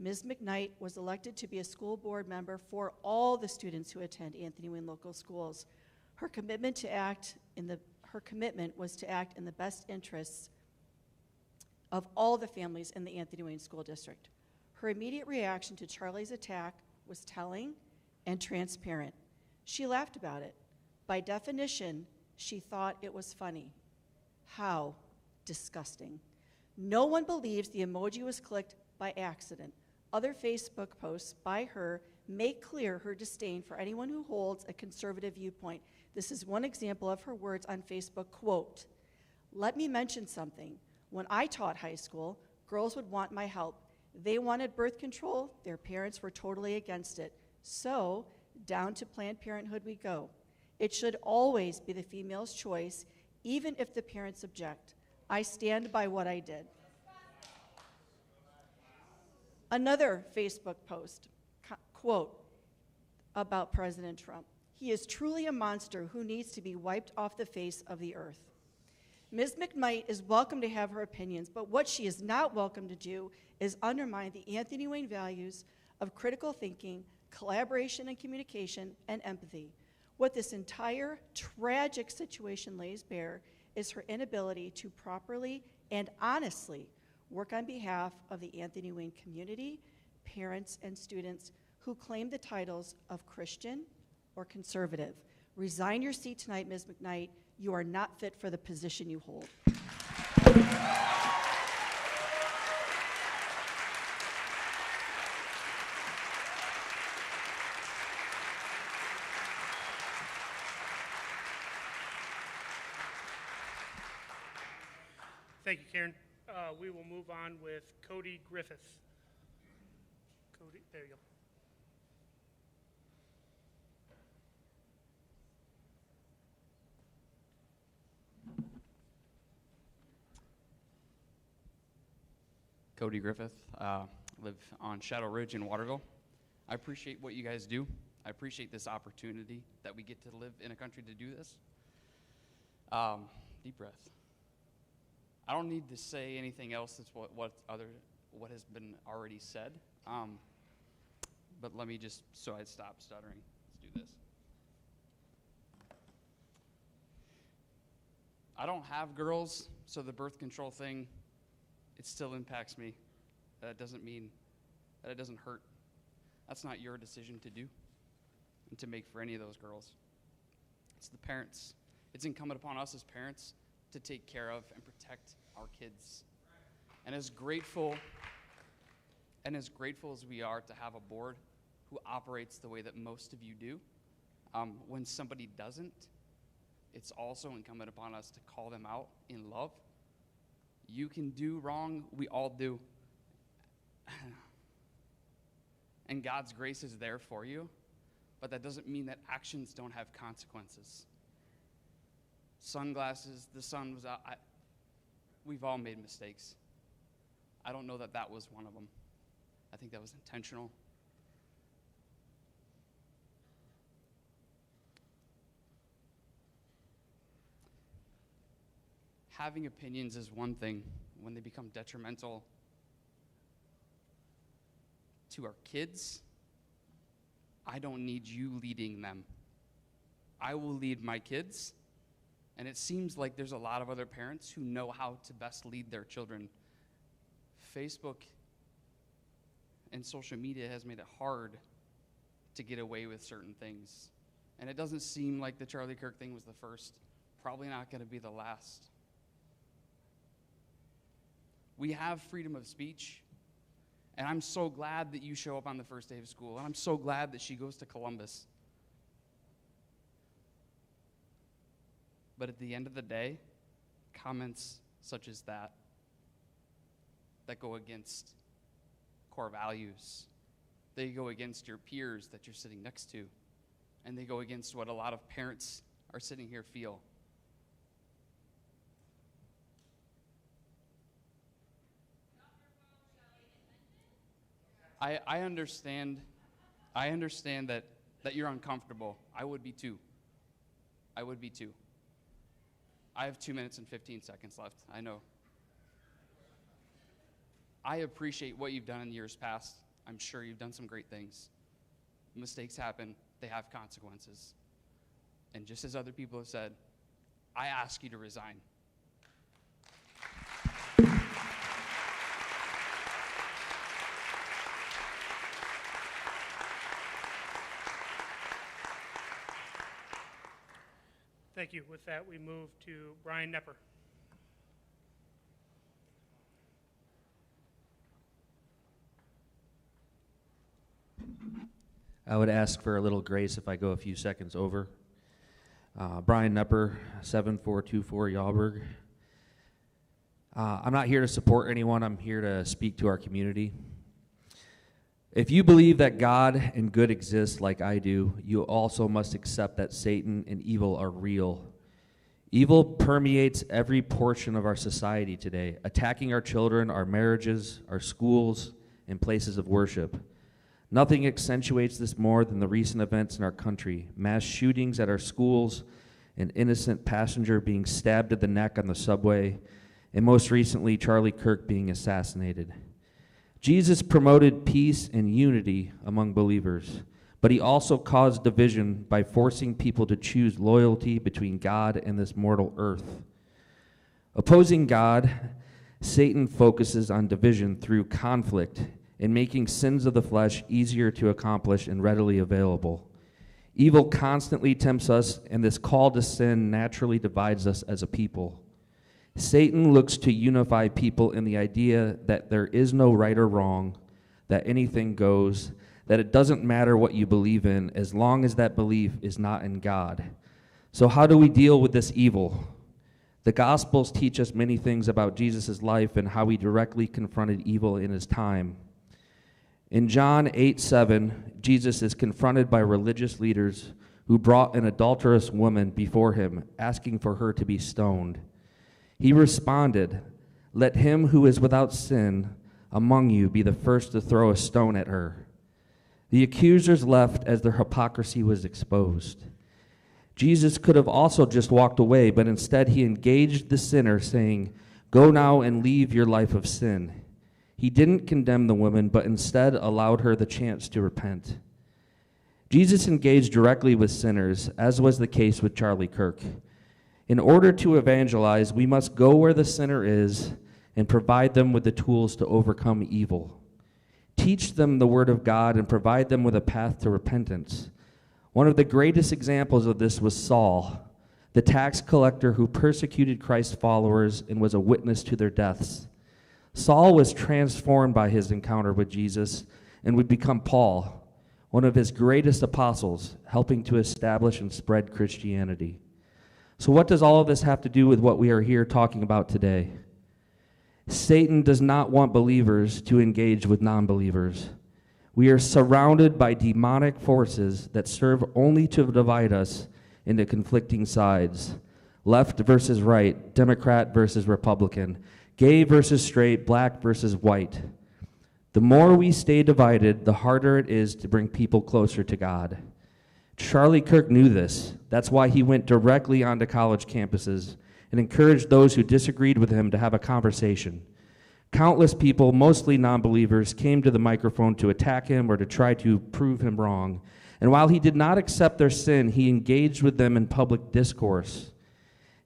Ms. McKnight was elected to be a school board member for all the students who attend Anthony Wayne local schools. Her commitment was to act in the best interests of all the families in the Anthony Wayne School District. Her immediate reaction to Charlie's attack was telling and transparent. She laughed about it. By definition, she thought it was funny. How disgusting. No one believes the emoji was clicked by accident. Other Facebook posts by her make clear her disdain for anyone who holds a conservative viewpoint. This is one example of her words on Facebook, quote, "Let me mention something. When I taught high school, girls would want my help. They wanted birth control. Their parents were totally against it. So, down to Planned Parenthood we go. It should always be the female's choice, even if the parents object. I stand by what I did." Another Facebook post, quote, about President Trump. "He is truly a monster who needs to be wiped off the face of the earth." Ms. McKnight is welcome to have her opinions, but what she is not welcome to do is undermine the Anthony Wayne values of critical thinking, collaboration and communication, and empathy. What this entire tragic situation lays bare is her inability to properly and honestly work on behalf of the Anthony Wayne community, parents, and students who claim the titles of Christian or conservative. Resign your seat tonight, Ms. McKnight. You are not fit for the position you hold. Thank you, Karen. We will move on with Cody Griffith. Cody, there you go. Cody Griffith, live on Shadow Ridge in Waterville. I appreciate what you guys do. I appreciate this opportunity that we get to live in a country to do this. Deep breath. I don't need to say anything else that's what has been already said. But let me just, so I stop stuttering, let's do this. I don't have girls, so the birth control thing, it still impacts me. That doesn't mean that it doesn't hurt. That's not your decision to do and to make for any of those girls. It's the parents. It's incumbent upon us as parents to take care of and protect our kids. And as grateful as we are to have a board who operates the way that most of you do, when somebody doesn't, it's also incumbent upon us to call them out in love. You can do wrong, we all do. And God's grace is there for you, but that doesn't mean that actions don't have consequences. Sunglasses, the sun was out. We've all made mistakes. I don't know that that was one of them. I think that was intentional. Having opinions is one thing. When they become detrimental to our kids, I don't need you leading them. I will lead my kids, and it seems like there's a lot of other parents who know how to best lead their children. Facebook and social media has made it hard to get away with certain things. And it doesn't seem like the Charlie Kirk thing was the first. Probably not going to be the last. We have freedom of speech. And I'm so glad that you show up on the first day of school. And I'm so glad that she goes to Columbus. But at the end of the day, comments such as that go against core values, they go against your peers that you're sitting next to, and they go against what a lot of parents are sitting here feel. I understand that you're uncomfortable. I would be too. I would be too. I have 2 minutes and 15 seconds left. I know. I appreciate what you've done in years past. I'm sure you've done some great things. Mistakes happen. They have consequences. And just as other people have said, I ask you to resign. Thank you. With that, we move to Brian Nepper. I would ask for a little grace if I go a few seconds over. Brian Nepper, 7424 Yalberg. I'm not here to support anyone. I'm here to speak to our community. If you believe that God and good exist like I do, you also must accept that Satan and evil are real. Evil permeates every portion of our society today, attacking our children, our marriages, our schools, and places of worship. Nothing accentuates this more than the recent events in our country, mass shootings at our schools, an innocent passenger being stabbed in the neck on the subway, and most recently, Charlie Kirk being assassinated. Jesus promoted peace and unity among believers, but he also caused division by forcing people to choose loyalty between God and this mortal earth. Opposing God, Satan focuses on division through conflict and making sins of the flesh easier to accomplish and readily available. Evil constantly tempts us, and this call to sin naturally divides us as a people. Satan looks to unify people in the idea that there is no right or wrong, that anything goes, that it doesn't matter what you believe in as long as that belief is not in God. So how do we deal with this evil? The Gospels teach us many things about Jesus' life and how he directly confronted evil in his time. In John 8:7, Jesus is confronted by religious leaders who brought an adulterous woman before him, asking for her to be stoned. He responded, "Let him who is without sin among you be the first to throw a stone at her." The accusers left as their hypocrisy was exposed. Jesus could have also just walked away, but instead he engaged the sinner, saying, "Go now and leave your life of sin." He didn't condemn the woman, but instead allowed her the chance to repent. Jesus engaged directly with sinners, as was the case with Charlie Kirk. In order to evangelize, we must go where the sinner is and provide them with the tools to overcome evil. Teach them the word of God and provide them with a path to repentance. One of the greatest examples of this was Saul, the tax collector who persecuted Christ's followers and was a witness to their deaths. Saul was transformed by his encounter with Jesus and would become Paul, one of his greatest apostles, helping to establish and spread Christianity. So what does all of this have to do with what we are here talking about today? Satan does not want believers to engage with non-believers. We are surrounded by demonic forces that serve only to divide us into conflicting sides. Left versus right, Democrat versus Republican, gay versus straight, black versus white. The more we stay divided, the harder it is to bring people closer to God. Charlie Kirk knew this. That's why he went directly onto college campuses and encouraged those who disagreed with him to have a conversation. Countless people, mostly non-believers, came to the microphone to attack him or to try to prove him wrong. And while he did not accept their sin, he engaged with them in public discourse.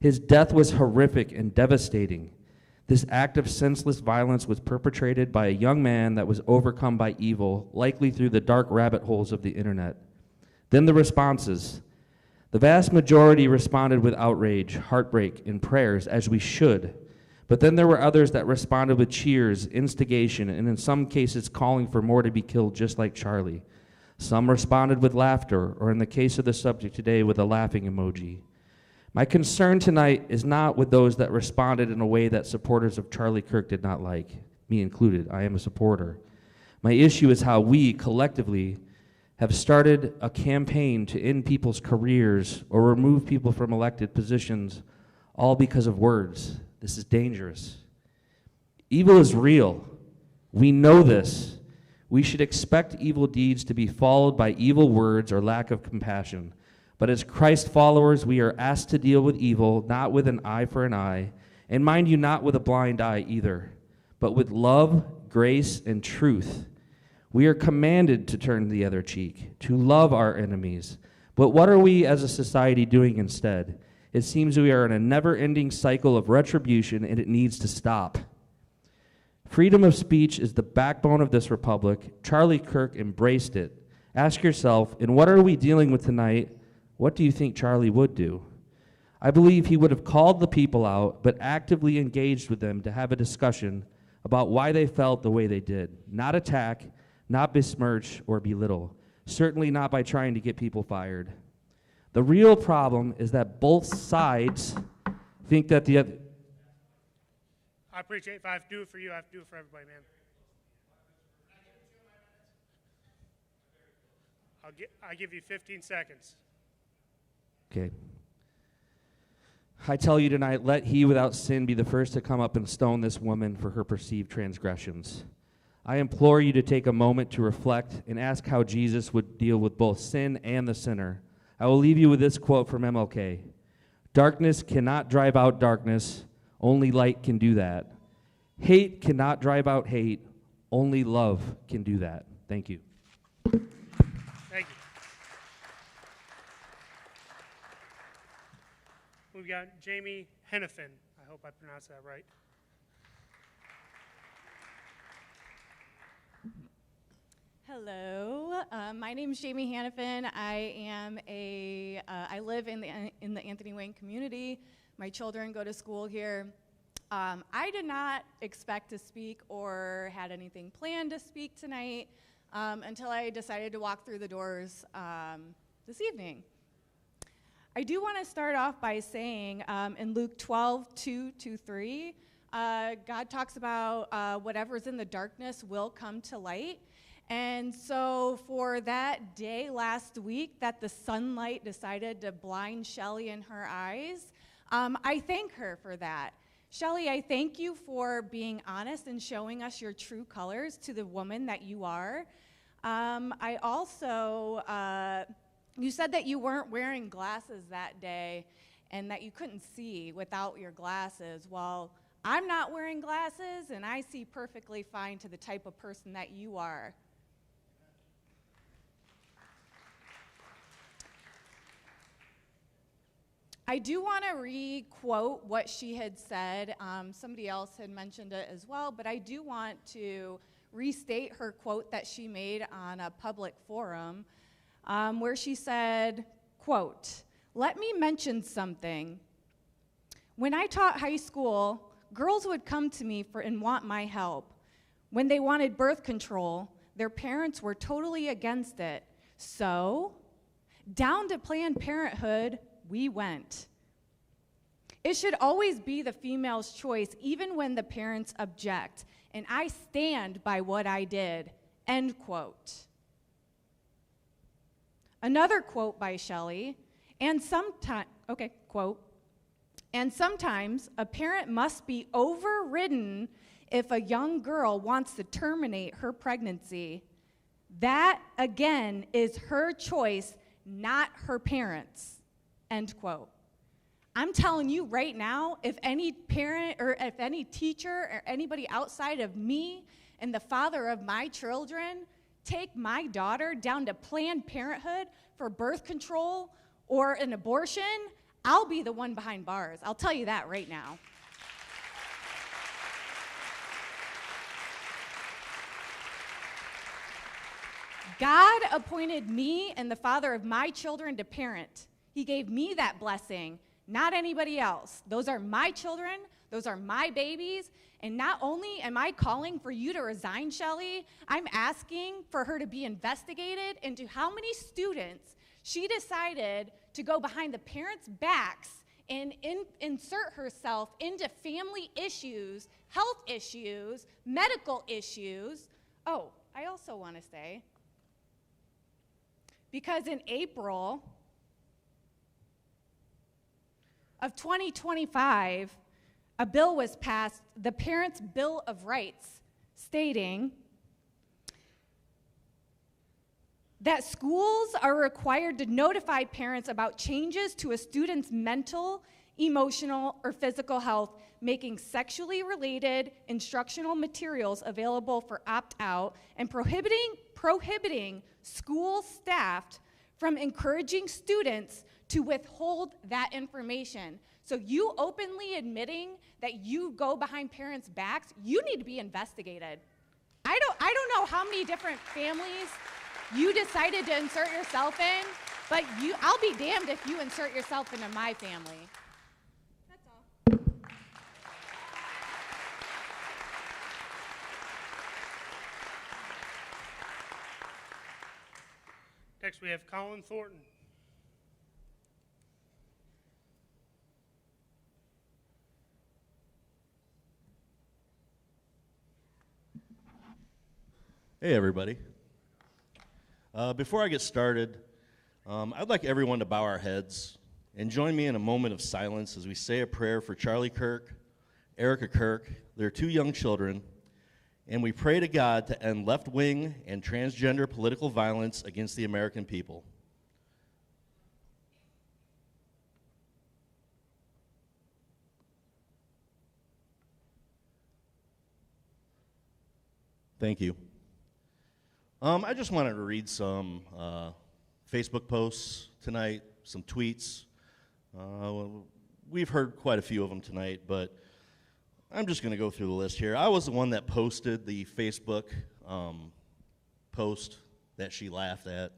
His death was horrific and devastating. This act of senseless violence was perpetrated by a young man that was overcome by evil, likely through the dark rabbit holes of the internet. Then the responses. The vast majority responded with outrage, heartbreak, and prayers, as we should. But then there were others that responded with cheers, instigation, and in some cases calling for more to be killed, just like Charlie. Some responded with laughter, or in the case of the subject today, with a laughing emoji. My concern tonight is not with those that responded in a way that supporters of Charlie Kirk did not like, me included. I am a supporter. My issue is how we, collectively, have started a campaign to end people's careers or remove people from elected positions, all because of words. This is dangerous. Evil is real. We know this. We should expect evil deeds to be followed by evil words or lack of compassion. But as Christ followers, we are asked to deal with evil, not with an eye for an eye, and mind you, not with a blind eye either, but with love, grace, and truth. We are commanded to turn the other cheek, to love our enemies. But what are we as a society doing instead? It seems we are in a never-ending cycle of retribution, and it needs to stop. Freedom of speech is the backbone of this republic. Charlie Kirk embraced it. Ask yourself, in what are we dealing with tonight? What do you think Charlie would do? I believe he would have called the people out, but actively engaged with them to have a discussion about why they felt the way they did. Not attack, not besmirch or belittle. Certainly not by trying to get people fired. The real problem is that both sides think that the other... I appreciate it. If I have to do it for you, I have to do it for everybody, man. I'll give you 15 seconds. Okay. I tell you tonight, let he without sin be the first to come up and stone this woman for her perceived transgressions. I implore you to take a moment to reflect and ask how Jesus would deal with both sin and the sinner. I will leave you with this quote from MLK. Darkness cannot drive out darkness, only light can do that. Hate cannot drive out hate, only love can do that. Thank you. Thank you. We've got Jamie Hennepin. I hope I pronounced that right. Hello, my name is Jamie Hannafin. I live in the Anthony Wayne community. My children go to school here. I did not expect to speak or had anything planned to speak tonight until I decided to walk through the doors this evening. I do want to start off by saying in Luke 12:2-3, God talks about whatever's in the darkness will come to light. And so for that day last week that the sunlight decided to blind Shelly in her eyes, I thank her for that. Shelly, I thank you for being honest and showing us your true colors to the woman that you are. I also, you said that you weren't wearing glasses that day and that you couldn't see without your glasses. Well, I'm not wearing glasses and I see perfectly fine to the type of person that you are. I do want to re-quote what she had said. Somebody else had mentioned it as well, but I do want to restate her quote that she made on a public forum where she said, quote, "Let me mention something. When I taught high school, girls would come to me and want my help. When they wanted birth control, their parents were totally against it. So, down to Planned Parenthood, we went. It should always be the female's choice, even when the parents object, and I stand by what I did," end quote. Another quote by Shelley, quote, "And sometimes a parent must be overridden if a young girl wants to terminate her pregnancy. That, again, is her choice, not her parents," end quote. I'm telling you right now, if any parent or if any teacher or anybody outside of me and the father of my children take my daughter down to Planned Parenthood for birth control or an abortion, I'll be the one behind bars. I'll tell you that right now. God appointed me and the father of my children to parent. He gave me that blessing, not anybody else. Those are my children. Those are my babies. And not only am I calling for you to resign, Shelley, I'm asking for her to be investigated into how many students she decided to go behind the parents' backs and insert herself into family issues, health issues, medical issues. Oh, I also want to say, because in April of 2025, a bill was passed, the Parents' Bill of Rights, stating that schools are required to notify parents about changes to a student's mental, emotional, or physical health, making sexually related instructional materials available for opt-out, and prohibiting school staff from encouraging students to withhold that information. So you openly admitting that you go behind parents' backs, you need to be investigated. I don't know how many different families you decided to insert yourself in, but I'll be damned if you insert yourself into my family. That's all. Next, we have Colin Thornton. Hey, everybody. Before I get started, I'd like everyone to bow our heads and join me in a moment of silence as we say a prayer for Charlie Kirk, Erica Kirk, their two young children, and we pray to God to end left-wing and transgender political violence against the American people. Thank you. I just wanted to read some Facebook posts tonight, some tweets. We've heard quite a few of them tonight, but I'm just going to go through the list here. I was the one that posted the Facebook post that she laughed at.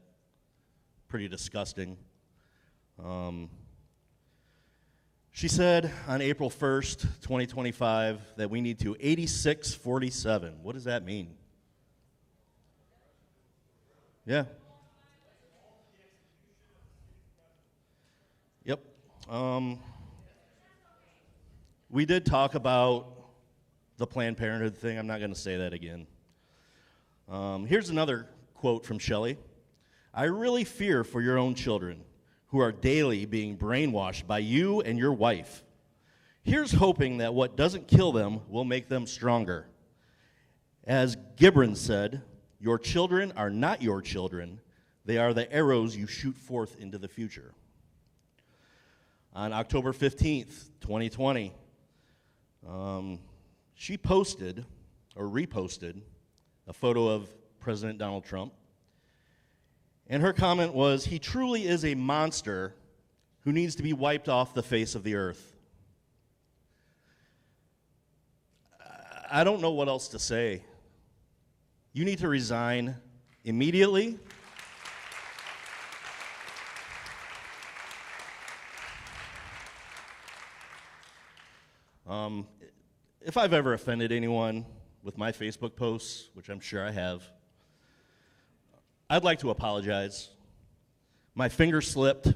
Pretty disgusting. She said on April 1st, 2025, that we need to 86-47. What does that mean? Yeah. Yep. We did talk about the Planned Parenthood thing. I'm not going to say that again. Here's another quote from Shelley. I really fear for your own children who are daily being brainwashed by you and your wife. Here's hoping that what doesn't kill them will make them stronger. As Gibran said, your children are not your children. They are the arrows you shoot forth into the future. On October 15th, 2020, she posted or reposted a photo of President Donald Trump. And her comment was, he truly is a monster who needs to be wiped off the face of the earth. I don't know what else to say. You need to resign immediately. If I've ever offended anyone with my Facebook posts, which I'm sure I have, I'd like to apologize. My finger slipped.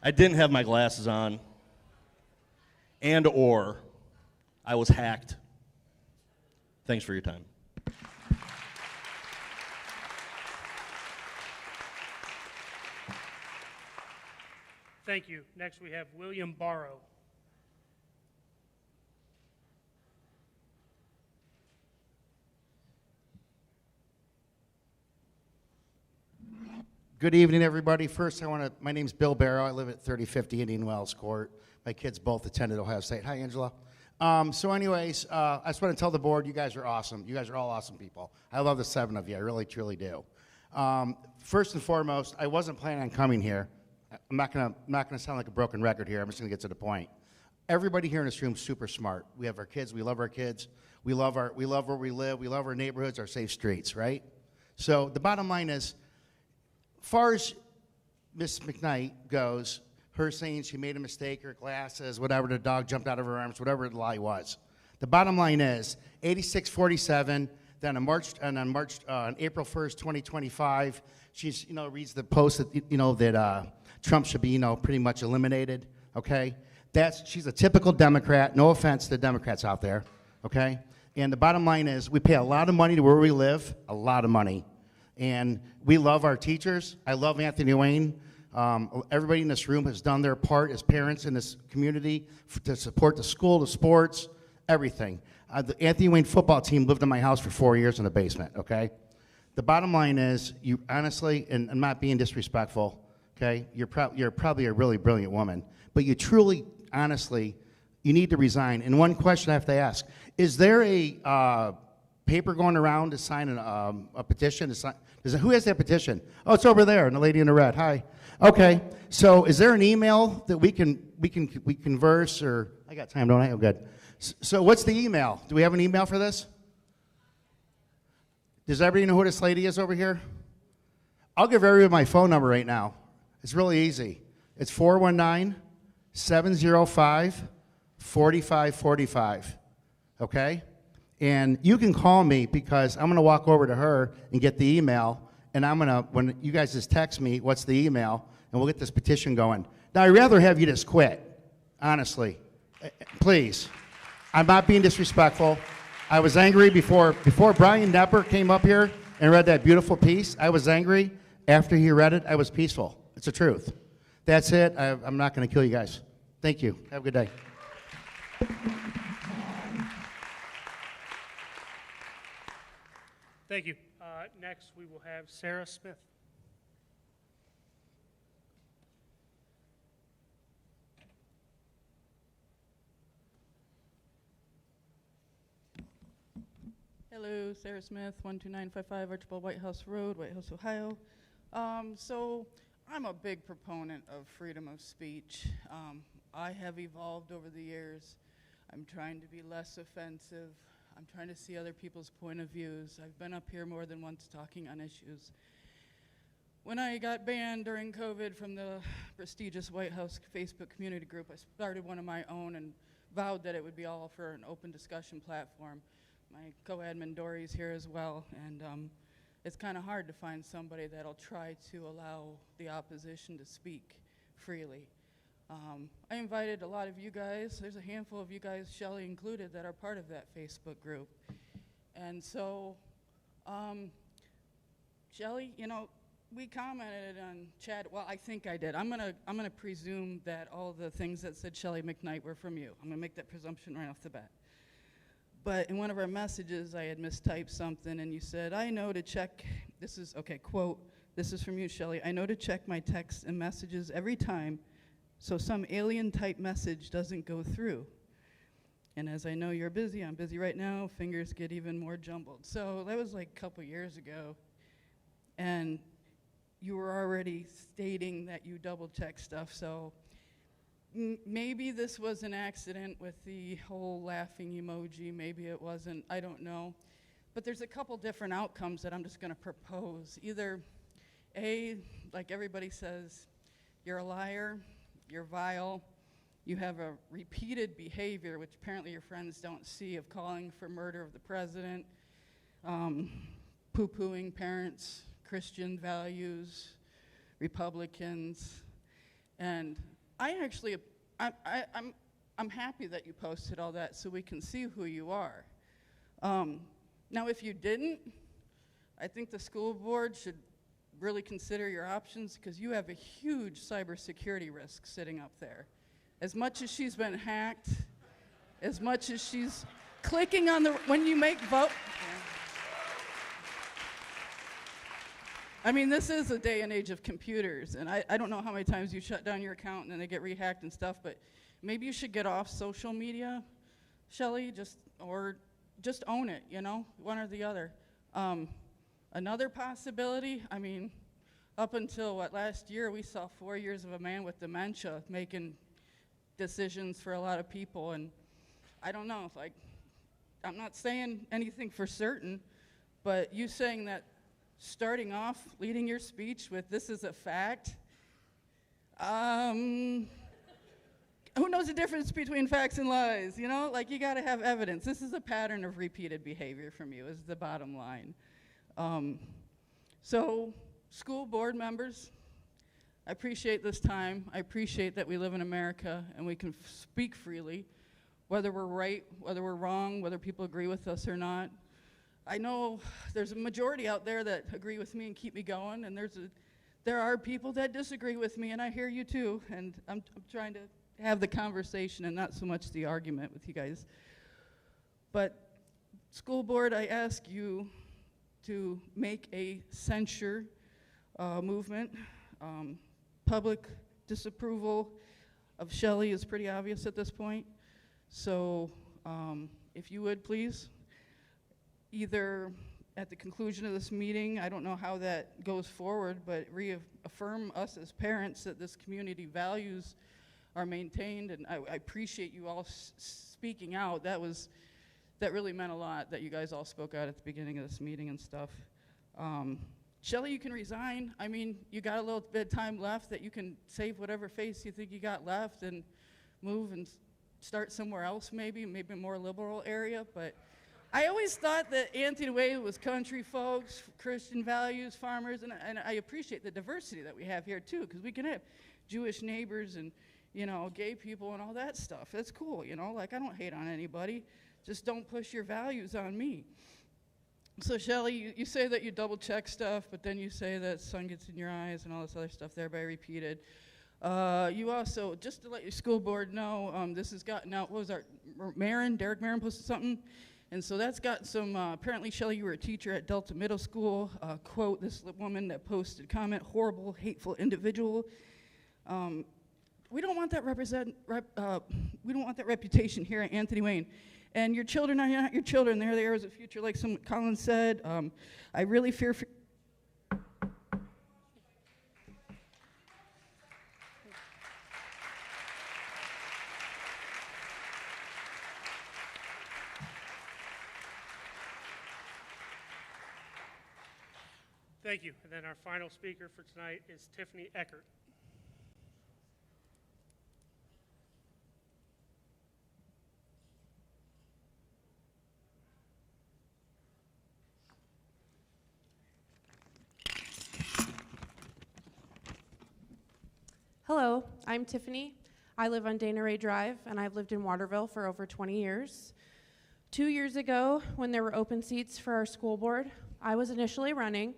I didn't have my glasses on. And/or I was hacked. Thanks for your time. Thank you. Next, we have William Barrow. Good evening, everybody. First, my name's Bill Barrow. I live at 3050 Indian Wells Court. My kids both attended Ohio State. Hi, Angela. So anyways, I just want to tell the board, you guys are awesome. You guys are all awesome people. I love the 7 of you. I really, truly do. First and foremost, I wasn't planning on coming here. I'm not gonna sound like a broken record here. I'm just gonna get to the point. Everybody here in this room is super smart. We have our kids. We love our kids. We love where we live. We love our neighborhoods, our safe streets, right? So the bottom line is, far as Miss McKnight goes, her saying she made a mistake, her glasses, whatever, the dog jumped out of her arms, whatever the lie was. The bottom line is 8647. Then on April 1st, 2025, she's reads the post that that Trump should be pretty much eliminated. Okay, she's a typical Democrat. No offense to the Democrats out there. Okay, and the bottom line is we pay a lot of money to where we live, a lot of money, and we love our teachers. I love Anthony Wayne. Everybody in this room has done their part as parents in this community to support the school, the sports, everything. The Anthony Wayne football team lived in my house for 4 years in the basement, okay? The bottom line is, you honestly, and I'm not being disrespectful, okay? You're probably a really brilliant woman, but you truly, honestly, you need to resign. And one question I have to ask, is there a paper going around to sign a petition? Who has that petition? Oh, it's over there, and the lady in the red, hi. Okay, so is there an email that we can converse, or, I got time, don't I? Oh, good. So what's the email? Do we have an email for this? Does everybody know who this lady is over here? I'll give everybody my phone number right now. It's really easy. It's 419-705-4545, okay? And you can call me because I'm going to walk over to her and get the email, and when you guys just text me what's the email, and we'll get this petition going. Now, I'd rather have you just quit, honestly. Please. I'm not being disrespectful. I was angry before Brian Knepper came up here and read that beautiful piece. I was angry. After he read it, I was peaceful. It's the truth. That's it. I'm not going to kill you guys. Thank you. Have a good day. Thank you. Next, we will have Sarah Smith. Hello, Sarah Smith, 12955 Archibald White House Road, White House, Ohio. So I'm a big proponent of freedom of speech. I have evolved over the years. I'm trying to be less offensive. I'm trying to see other people's point of views. I've been up here more than once talking on issues. When I got banned during COVID from the prestigious White House Facebook community group, I started one of my own and vowed that it would be all for an open discussion platform. My co-admin Dory's here as well, and it's kind of hard to find somebody that'll try to allow the opposition to speak freely. I invited a lot of you guys. There's a handful of you guys, Shelley included, that are part of that Facebook group. And so, Shelley, we commented on chat. Well, I think I did. I'm gonna presume that all the things that said Shelley McKnight were from you. I'm gonna make that presumption right off the bat. But in one of our messages, I had mistyped something, and you said, I know to check, this is, okay, quote, this is from you, Shelley, I know to check my texts and messages every time so some alien-type message doesn't go through. And as I know you're busy, I'm busy right now, fingers get even more jumbled. So that was like a couple years ago, and you were already stating that you double-check stuff, so maybe this was an accident with the whole laughing emoji, maybe it wasn't, I don't know. But there's a couple different outcomes that I'm just gonna propose. Either A, like everybody says, you're a liar, you're vile, you have a repeated behavior, which apparently your friends don't see, of calling for murder of the president, poo-pooing parents, Christian values, Republicans, and I'm happy that you posted all that so we can see who you are. Now, if you didn't, I think the school board should really consider your options because you have a huge cybersecurity risk sitting up there. As much as she's been hacked, as much as she's clicking on when you make vote. I mean, this is a day and age of computers, and I don't know how many times you shut down your account and then they get rehacked and stuff, but maybe you should get off social media, Shelley, or just own it, one or the other. Another possibility, I mean, up until last year, we saw 4 years of a man with dementia making decisions for a lot of people, and I don't know, I'm not saying anything for certain, but you saying that starting off, leading your speech with, "This is a fact." Who knows the difference between facts and lies, you know? Like, you gotta have evidence. This is a pattern of repeated behavior from you, is the bottom line. So, school board members, I appreciate this time. I appreciate that we live in America and we can speak freely, whether we're right, whether we're wrong, whether people agree with us or not. I know there's a majority out there that agree with me and keep me going, and there are people that disagree with me, and I hear you too, and I'm trying to have the conversation and not so much the argument with you guys. But school board, I ask you to make a censure movement. Public disapproval of Shelley is pretty obvious at this point. So if you would please, either at the conclusion of this meeting, I don't know how that goes forward, but reaffirm us as parents that this community values are maintained, and I appreciate you all speaking out. That really meant a lot that you guys all spoke out at the beginning of this meeting and stuff. Shelley, you can resign. I mean, you got a little bit of time left that you can save whatever face you think you got left and move and start somewhere else, maybe a more liberal area. But I always thought that Anthony Wayne was country folks, Christian values, farmers, and I appreciate the diversity that we have here too, because we can have Jewish neighbors and, you know, gay people and all that stuff. That's cool, you know, like I don't hate on anybody. Just don't push your values on me. So Shelley, you say that you double check stuff, but then you say that sun gets in your eyes and all this other stuff there, but I repeated. You also, just to let your school board know, this has gotten out, what was our, Derek Marin posted something, and so that's got some, apparently Shelley, you were a teacher at Delta Middle School, quote, this woman that posted comment, horrible, hateful individual. We don't want that we don't want that reputation here at Anthony Wayne. And your children are not your children. They're there as a future, like Colin said. I really fear for... Thank you. And then our final speaker for tonight is Tiffany Eckert. Hello, I'm Tiffany. I live on Dana Ray Drive, and I've lived in Waterville for over 20 years. 2 years ago, when there were open seats for our school board, I was initially running.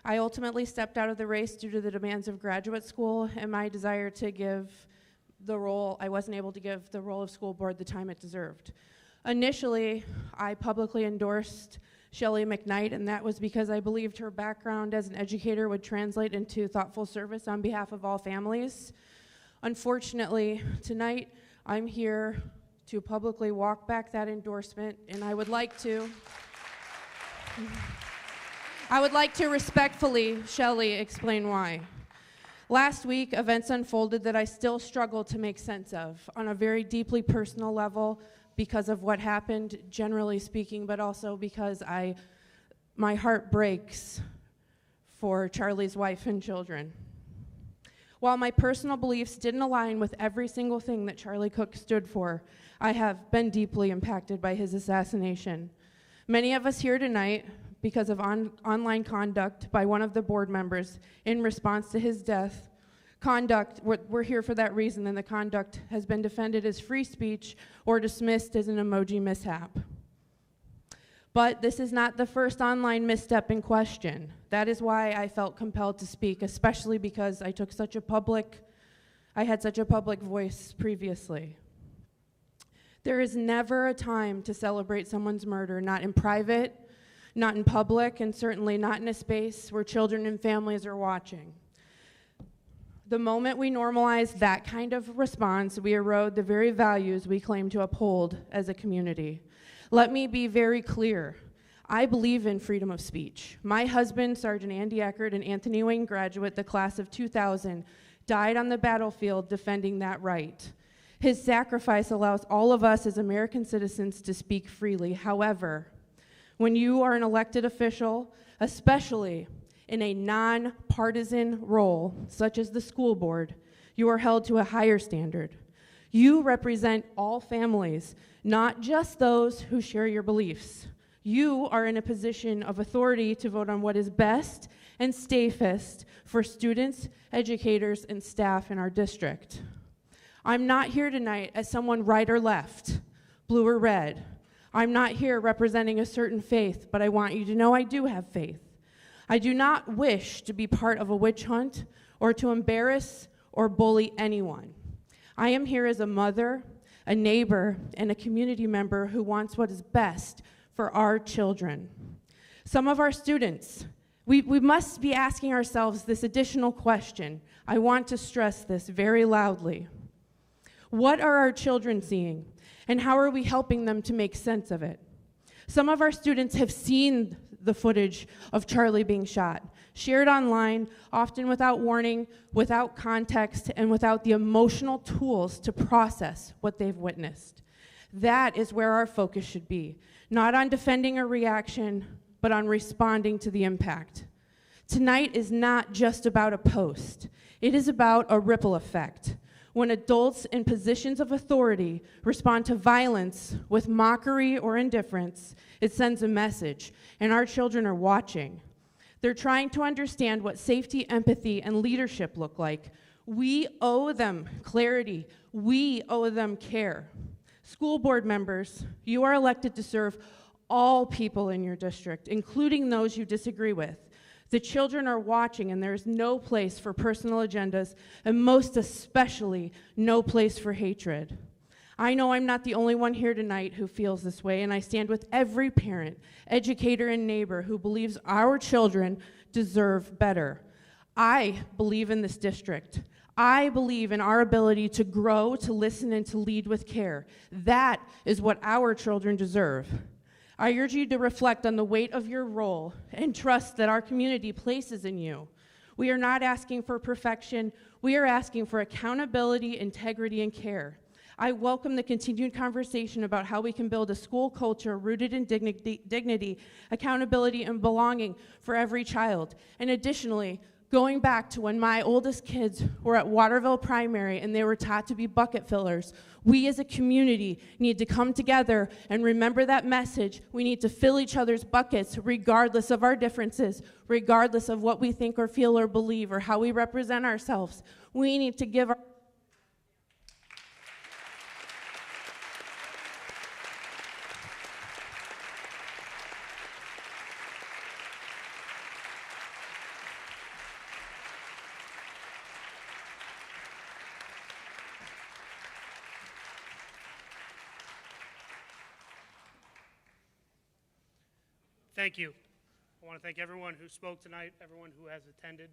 I ultimately stepped out of the race due to the demands of graduate school and my desire to give the role, I wasn't able to give the role of school board the time it deserved. Initially, I publicly endorsed Shelley McKnight, and that was because I believed her background as an educator would translate into thoughtful service on behalf of all families. Unfortunately, tonight I'm here to publicly walk back that endorsement, and I would like to respectfully, Shelley, explain why. Last week, events unfolded that I still struggle to make sense of on a very deeply personal level, because of what happened, generally speaking, but also because my heart breaks for Charlie's wife and children. While my personal beliefs didn't align with every single thing that Charlie Cook stood for, I have been deeply impacted by his assassination. Many of us here tonight, because of online conduct by one of the board members in response to his death, we're here for that reason, and the conduct has been defended as free speech or dismissed as an emoji mishap. But this is not the first online misstep in question. That is why I felt compelled to speak, especially because I had such a public voice previously. There is never a time to celebrate someone's murder, not in private, not in public, and certainly not in a space where children and families are watching. The moment we normalize that kind of response, we erode the very values we claim to uphold as a community. Let me be very clear. I believe in freedom of speech. My husband, Sergeant Andy Eckert, an Anthony Wayne graduate, the class of 2000, died on the battlefield defending that right. His sacrifice allows all of us as American citizens to speak freely. However, when you are an elected official, especially in a nonpartisan role, such as the school board, you are held to a higher standard. You represent all families, not just those who share your beliefs. You are in a position of authority to vote on what is best and safest for students, educators, and staff in our district. I'm not here tonight as someone right or left, blue or red. I'm not here representing a certain faith, but I want you to know I do have faith. I do not wish to be part of a witch hunt or to embarrass or bully anyone. I am here as a mother, a neighbor, and a community member who wants what is best for our children. Some of our students, we must be asking ourselves this additional question. I want to stress this very loudly. What are our children seeing, and how are we helping them to make sense of it? Some of our students have seen the footage of Charlie being shot, shared online, often without warning, without context, and without the emotional tools to process what they've witnessed. That is where our focus should be, not on defending a reaction, but on responding to the impact. Tonight is not just about a post. It is about a ripple effect. When adults in positions of authority respond to violence with mockery or indifference, it sends a message, and our children are watching. They're trying to understand what safety, empathy, and leadership look like. We owe them clarity. We owe them care. School board members, you are elected to serve all people in your district, including those you disagree with. The children are watching, and there is no place for personal agendas, and most especially, no place for hatred. I know I'm not the only one here tonight who feels this way, and I stand with every parent, educator, and neighbor who believes our children deserve better. I believe in this district. I believe in our ability to grow, to listen, and to lead with care. That is what our children deserve. I urge you to reflect on the weight of your role and trust that our community places in you. We are not asking for perfection. We are asking for accountability, integrity, and care. I welcome the continued conversation about how we can build a school culture rooted in dignity, accountability, and belonging for every child. And additionally, going back to when my oldest kids were at Waterville Primary and they were taught to be bucket fillers, we as a community need to come together and remember that message. We need to fill each other's buckets regardless of our differences, regardless of what we think or feel or believe or how we represent ourselves. We need to give our Thank you. I want to thank everyone who spoke tonight, everyone who has attended.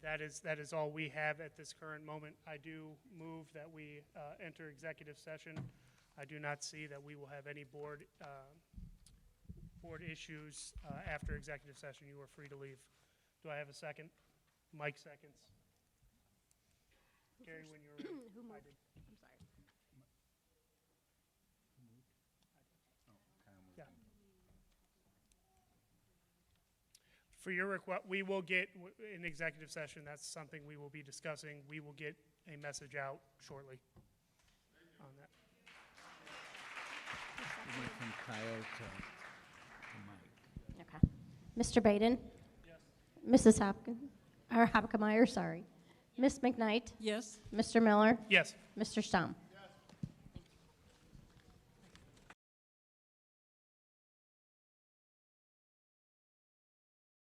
That is all we have at this current moment. I do move that we enter executive session. I do not see that we will have any board issues after executive session. You are free to leave. Do I have a second? Mike seconds. Gary, when you're ready. Who moved? I did. I'm sorry. Yeah. For your request, we will get in executive session. That's something we will be discussing. We will get a message out shortly on that. From Kyle to Mike. Okay. Mr. Baden? Yes. Mrs. Hopkins, sorry. Ms. McKnight? Yes. Mr. Miller? Yes. Mr. Stamm?